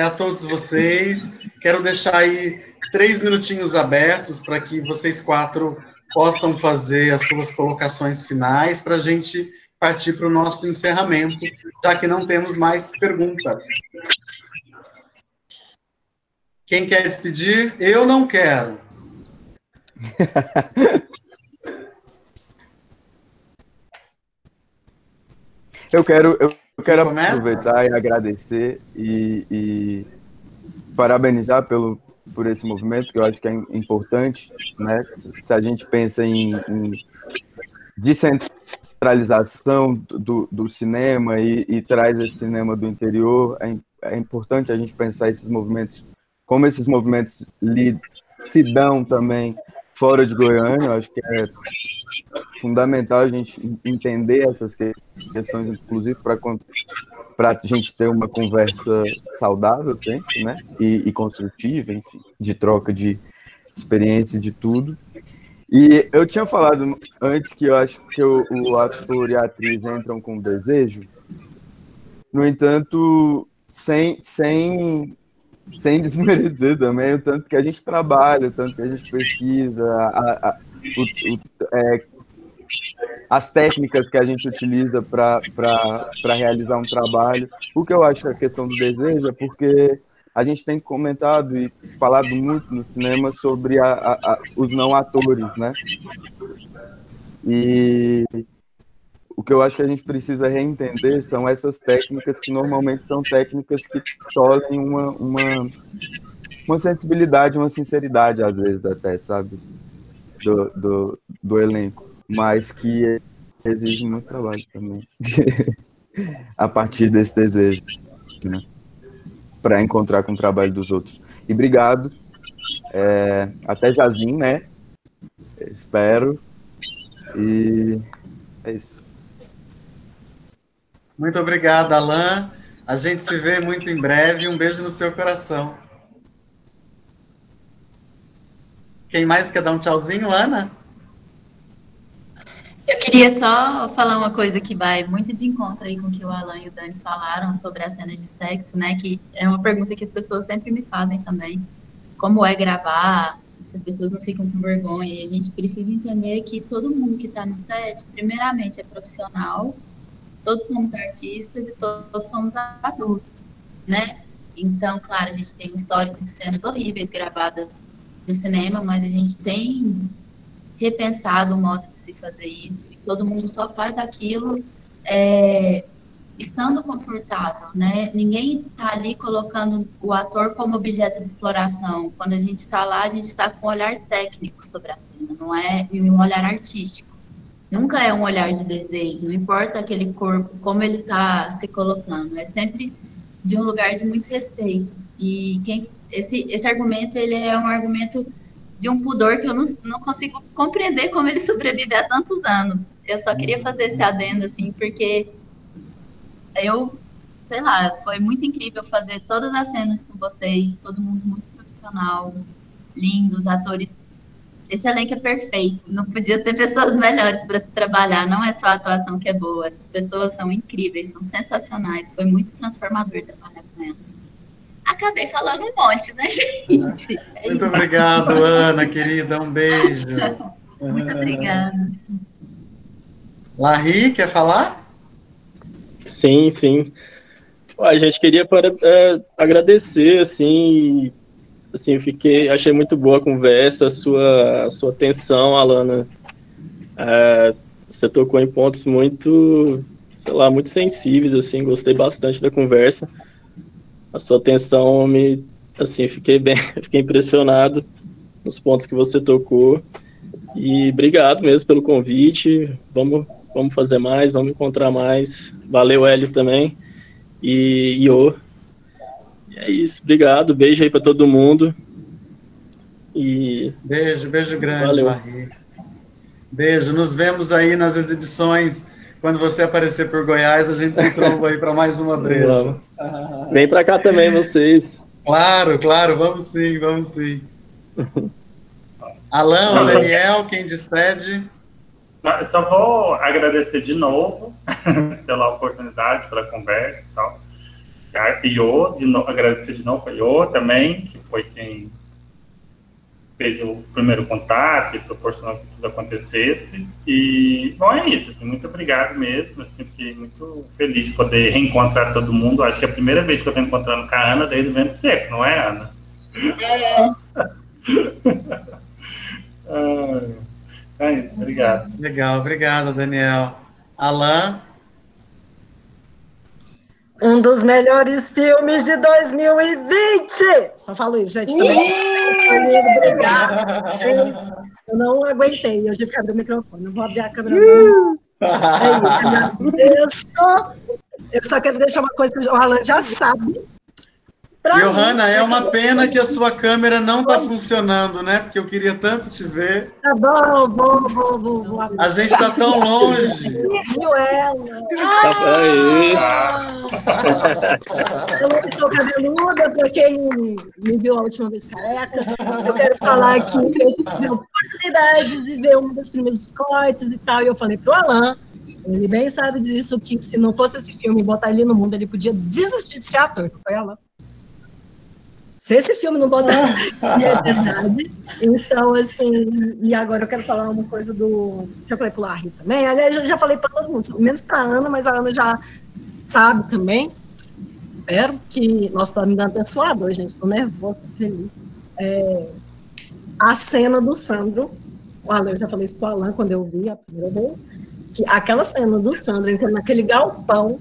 a todos vocês. Quero deixar aí 3 minutinhos abertos para que vocês 4 possam fazer as suas colocações finais para a gente partir para o nosso encerramento, já que não temos mais perguntas. Quem quer despedir? Eu não quero. Eu quero aproveitar e agradecer e parabenizar por esse movimento, que eu acho que é importante, né? Se a gente pensa em descentralização do cinema e traz esse cinema do interior, é importante a gente pensar esses movimentos, como esses movimentos se dão também fora de Goiânia. Eu acho que é fundamental a gente entender essas questões, inclusive para a gente ter uma conversa saudável sempre, né? E construtiva, enfim, de troca de experiência, de tudo. E eu tinha falado antes que eu acho que o ator e a atriz entram com desejo, no entanto, sem desmerecer também o tanto que a gente trabalha, o tanto que a gente pesquisa, as técnicas que a gente utiliza para realizar um trabalho. O que eu acho que a questão do desejo é porque a gente tem comentado e falado muito no cinema sobre os não atores, né? E o que eu acho que a gente precisa reentender são essas técnicas que normalmente são técnicas que tolhem uma sensibilidade, uma sinceridade, às vezes até, sabe? Do elenco, mas que exige muito trabalho também a partir desse desejo, né? Para encontrar com o trabalho dos outros. E obrigado. Até Jazinho, né? Espero. E é isso. Muito obrigado, Alan. A gente se vê muito em breve. Um beijo no seu coração. Quem mais quer dar um tchauzinho, Ana? Eu queria só falar uma coisa que vai muito de encontro aí com o que o Alan e o Dani falaram sobre as cenas de sexo, né? Que é uma pergunta que as pessoas sempre me fazem também. Como é gravar? Se as pessoas não ficam com vergonha. E a gente precisa entender que todo mundo que está no set, primeiramente, é profissional, todos somos artistas e todos somos adultos, né? Então, claro, a gente tem um histórico de cenas horríveis gravadas no cinema, mas a gente tem repensado o modo de se fazer isso, e todo mundo só faz aquilo estando confortável, né? Ninguém está ali colocando o ator como objeto de exploração. Quando a gente está lá, a gente está com um olhar técnico sobre a cena, não é um olhar artístico, Nunca é um olhar de desejo, não importa aquele corpo, como ele está se colocando, é sempre de um lugar de muito respeito. E esse argumento, ele é um argumento de um pudor que eu não consigo compreender como ele sobrevive há tantos anos. Eu só queria fazer esse adendo, assim, porque sei lá, foi muito incrível fazer todas as cenas com vocês, todo mundo muito profissional, lindo, os atores, esse elenco é perfeito, não podia ter pessoas melhores para se trabalhar, não é só a atuação que é boa, essas pessoas são incríveis, são sensacionais, foi muito transformador trabalhar com elas. Acabei falando um monte, né, gente? Muito obrigado, Ana, querida, um beijo. Muito obrigada. Larry, quer falar? Sim. A gente queria agradecer, assim, achei muito boa a conversa, a sua atenção, Alana. Você tocou em pontos muito, sei lá, muito sensíveis, assim, gostei bastante da conversa. A sua atenção fiquei impressionado nos pontos que você tocou. E obrigado mesmo pelo convite. Vamos fazer mais, vamos encontrar mais. Valeu, Hélio, também. E Iô. E é isso, obrigado. Beijo aí para todo mundo. E beijo grande, valeu. Larry. Beijo, nos vemos aí nas exibições. Quando você aparecer por Goiás, a gente se tromba aí para mais uma breja. Vem para cá também, vocês. Claro, vamos sim. Alan, Daniel, quem despede? Eu só vou agradecer de novo pela oportunidade, pela conversa e tal. Agradecer de novo a Iô também, que foi quem fez o primeiro contato e proporcionou que tudo acontecesse. E, bom, é isso, assim, muito obrigado mesmo, assim, fiquei muito feliz de poder reencontrar todo mundo. Acho que é a primeira vez que eu estou encontrando com a Ana desde o Vento Seco, não é, Ana? É isso, obrigado. Legal, obrigado, Daniel. Alan? Um dos melhores filmes de 2020! Só falo isso, gente. Também. Obrigado. Eu não aguentei, eu tive que abrir o microfone. Não vou abrir a câmera, não. Eu só quero deixar uma coisa que o Alan já sabe. Johanna, é uma pena que a sua câmera não está funcionando, né? Porque eu queria tanto te ver. Tá bom, vou. A gente está tão longe. Viu ela? Eu não estou cabeluda, para quem me viu a última vez careca. Eu quero falar que eu tive oportunidades de ver um dos primeiros cortes e tal. E eu falei pro Alan, ele bem sabe disso, que se não fosse esse filme e botar ele no mundo, ele podia desistir de ser ator. Não foi, Alan? Se esse filme não botar, é verdade. Então, assim, e agora eu quero falar uma coisa que eu falei pro Larry também. Aliás, eu já falei para todo mundo, menos para a Ana, mas a Ana já sabe também. Espero que... Nossa, tô me dando abençoado hoje, gente. Estou nervosa, feliz. A cena do Sandro, eu já falei isso pro Alan quando eu vi a primeira vez, que aquela cena do Sandro entrando naquele galpão,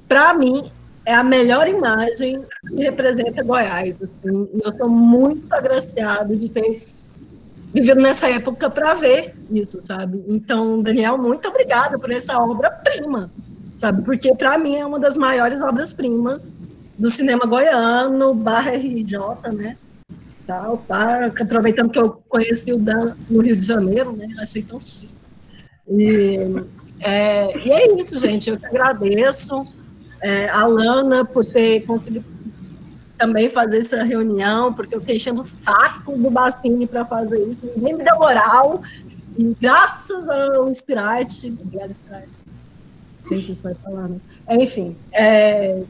para mim, é a melhor imagem que representa Goiás. Assim. Eu sou muito agraciada de ter vivido nessa época para ver isso, sabe? Então, Daniel, muito obrigada por essa obra-prima, sabe? Porque, para mim, é uma das maiores obras-primas do cinema goiano, /RJ, né? Tal, aproveitando que eu conheci o Dan no Rio de Janeiro, né? Achei tão chique. E é isso, gente. Eu te agradeço. A Alana por ter conseguido também fazer essa reunião, porque eu fiquei enchendo o saco do Bacine para fazer isso, ninguém me deu moral, e graças ao Inspirarte, obrigada, Inspirarte. Gente, isso vai falar, né? Enfim, é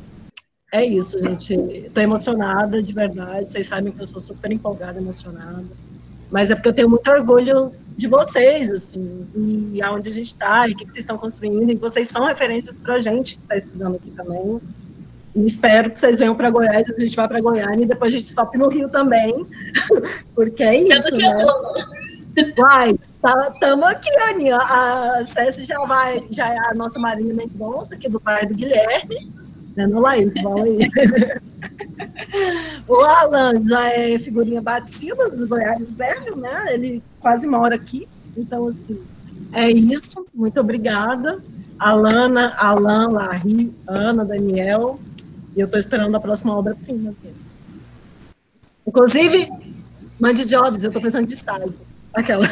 isso, gente. Estou emocionada, de verdade, vocês sabem que eu sou super empolgada, emocionada, mas é porque eu tenho muito orgulho de vocês, assim, e aonde a gente está, e o que vocês estão construindo, e vocês são referências para a gente que está estudando aqui também, e espero que vocês venham para Goiás, a gente vai para Goiânia, e depois a gente sobe no Rio também, porque é isso, né? Vai, estamos aqui, Aninha, a Céci já é a nossa Marinha Mendonça, aqui do pai do Guilherme, né, no Laís, vamos aí. O Alan já é figurinha batida do Goiás velho, né? Ele quase mora aqui, então assim, É isso, muito obrigada. Alana, Alan, Larry, Ana, Daniel, e eu estou esperando a próxima obra-prima, gente. Inclusive, mande jobs, eu estou precisando de estágio. Aquela.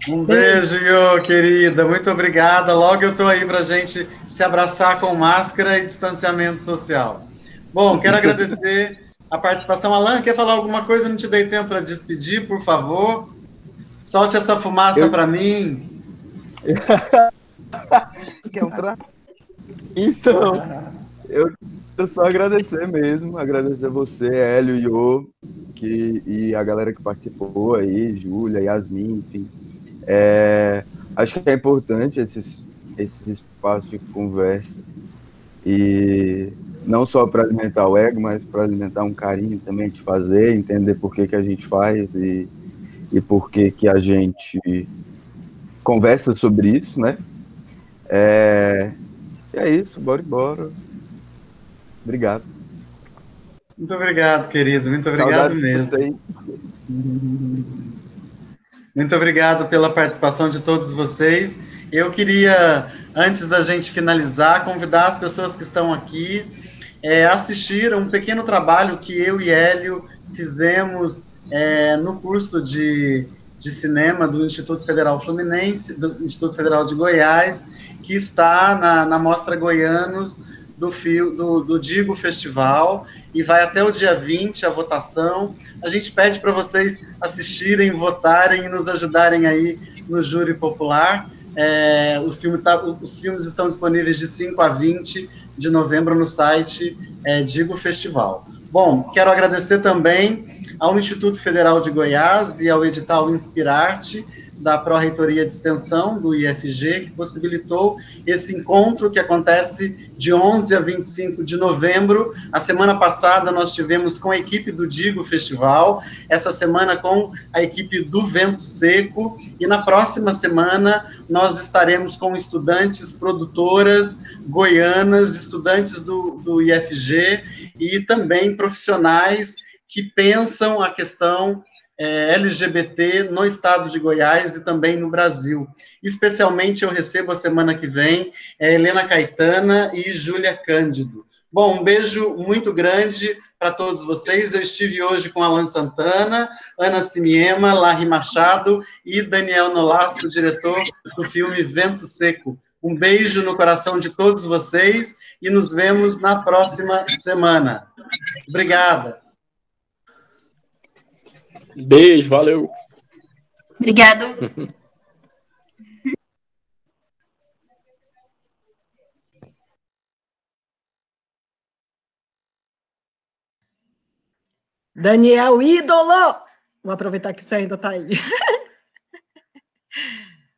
Um beijo, Iô, querida. Muito obrigada. Logo eu estou aí para a gente se abraçar com máscara e distanciamento social. Bom, quero agradecer a participação. Alan, quer falar alguma coisa? Não te dei tempo para despedir, por favor. Solte essa fumaça para mim. Então, eu só agradecer mesmo, agradecer você, Hélio, Iô, e a galera que participou aí, Júlia, Yasmin, enfim. Acho que é importante esses espaços de conversa, e não só para alimentar o ego, mas para alimentar um carinho também de fazer, entender por que a gente faz e por que a gente conversa sobre isso, né? E é isso, bora embora. Obrigado. Muito obrigado, querido. Muito obrigado mesmo. Muito obrigado pela participação de todos vocês. Eu queria, antes da gente finalizar, convidar as pessoas que estão aqui a assistir a um pequeno trabalho que eu e Hélio fizemos no curso de cinema do Instituto Federal Fluminense, do Instituto Federal de Goiás, que está na Mostra Goianos do Digo Festival, e vai até o dia 20 a votação. A gente pede para vocês assistirem, votarem e nos ajudarem aí no júri popular. Os filmes estão disponíveis de 5 a 20 de novembro no site Digo Festival. Bom, quero agradecer também ao Instituto Federal de Goiás e ao edital Inspirarte, da Pró-Reitoria de Extensão, do IFG, que possibilitou esse encontro que acontece de 11 a 25 de novembro. A semana passada nós tivemos com a equipe do Digo Festival, essa semana com a equipe do Vento Seco, e na próxima semana nós estaremos com estudantes, produtoras goianas, estudantes do IFG e também profissionais que pensam a questão LGBT no estado de Goiás e também no Brasil. Especialmente eu recebo a semana que vem Helena Caetana e Júlia Cândido. Bom, um beijo muito grande para todos vocês. Eu estive hoje com Alan Santana, Ana Simiema, Larry Machado e Daniel Nolasco, diretor do filme Vento Seco. Um beijo no coração de todos vocês e nos vemos na próxima semana. Obrigada. Beijo, valeu. Obrigado. Daniel, ídolo! Vou aproveitar que você ainda está aí.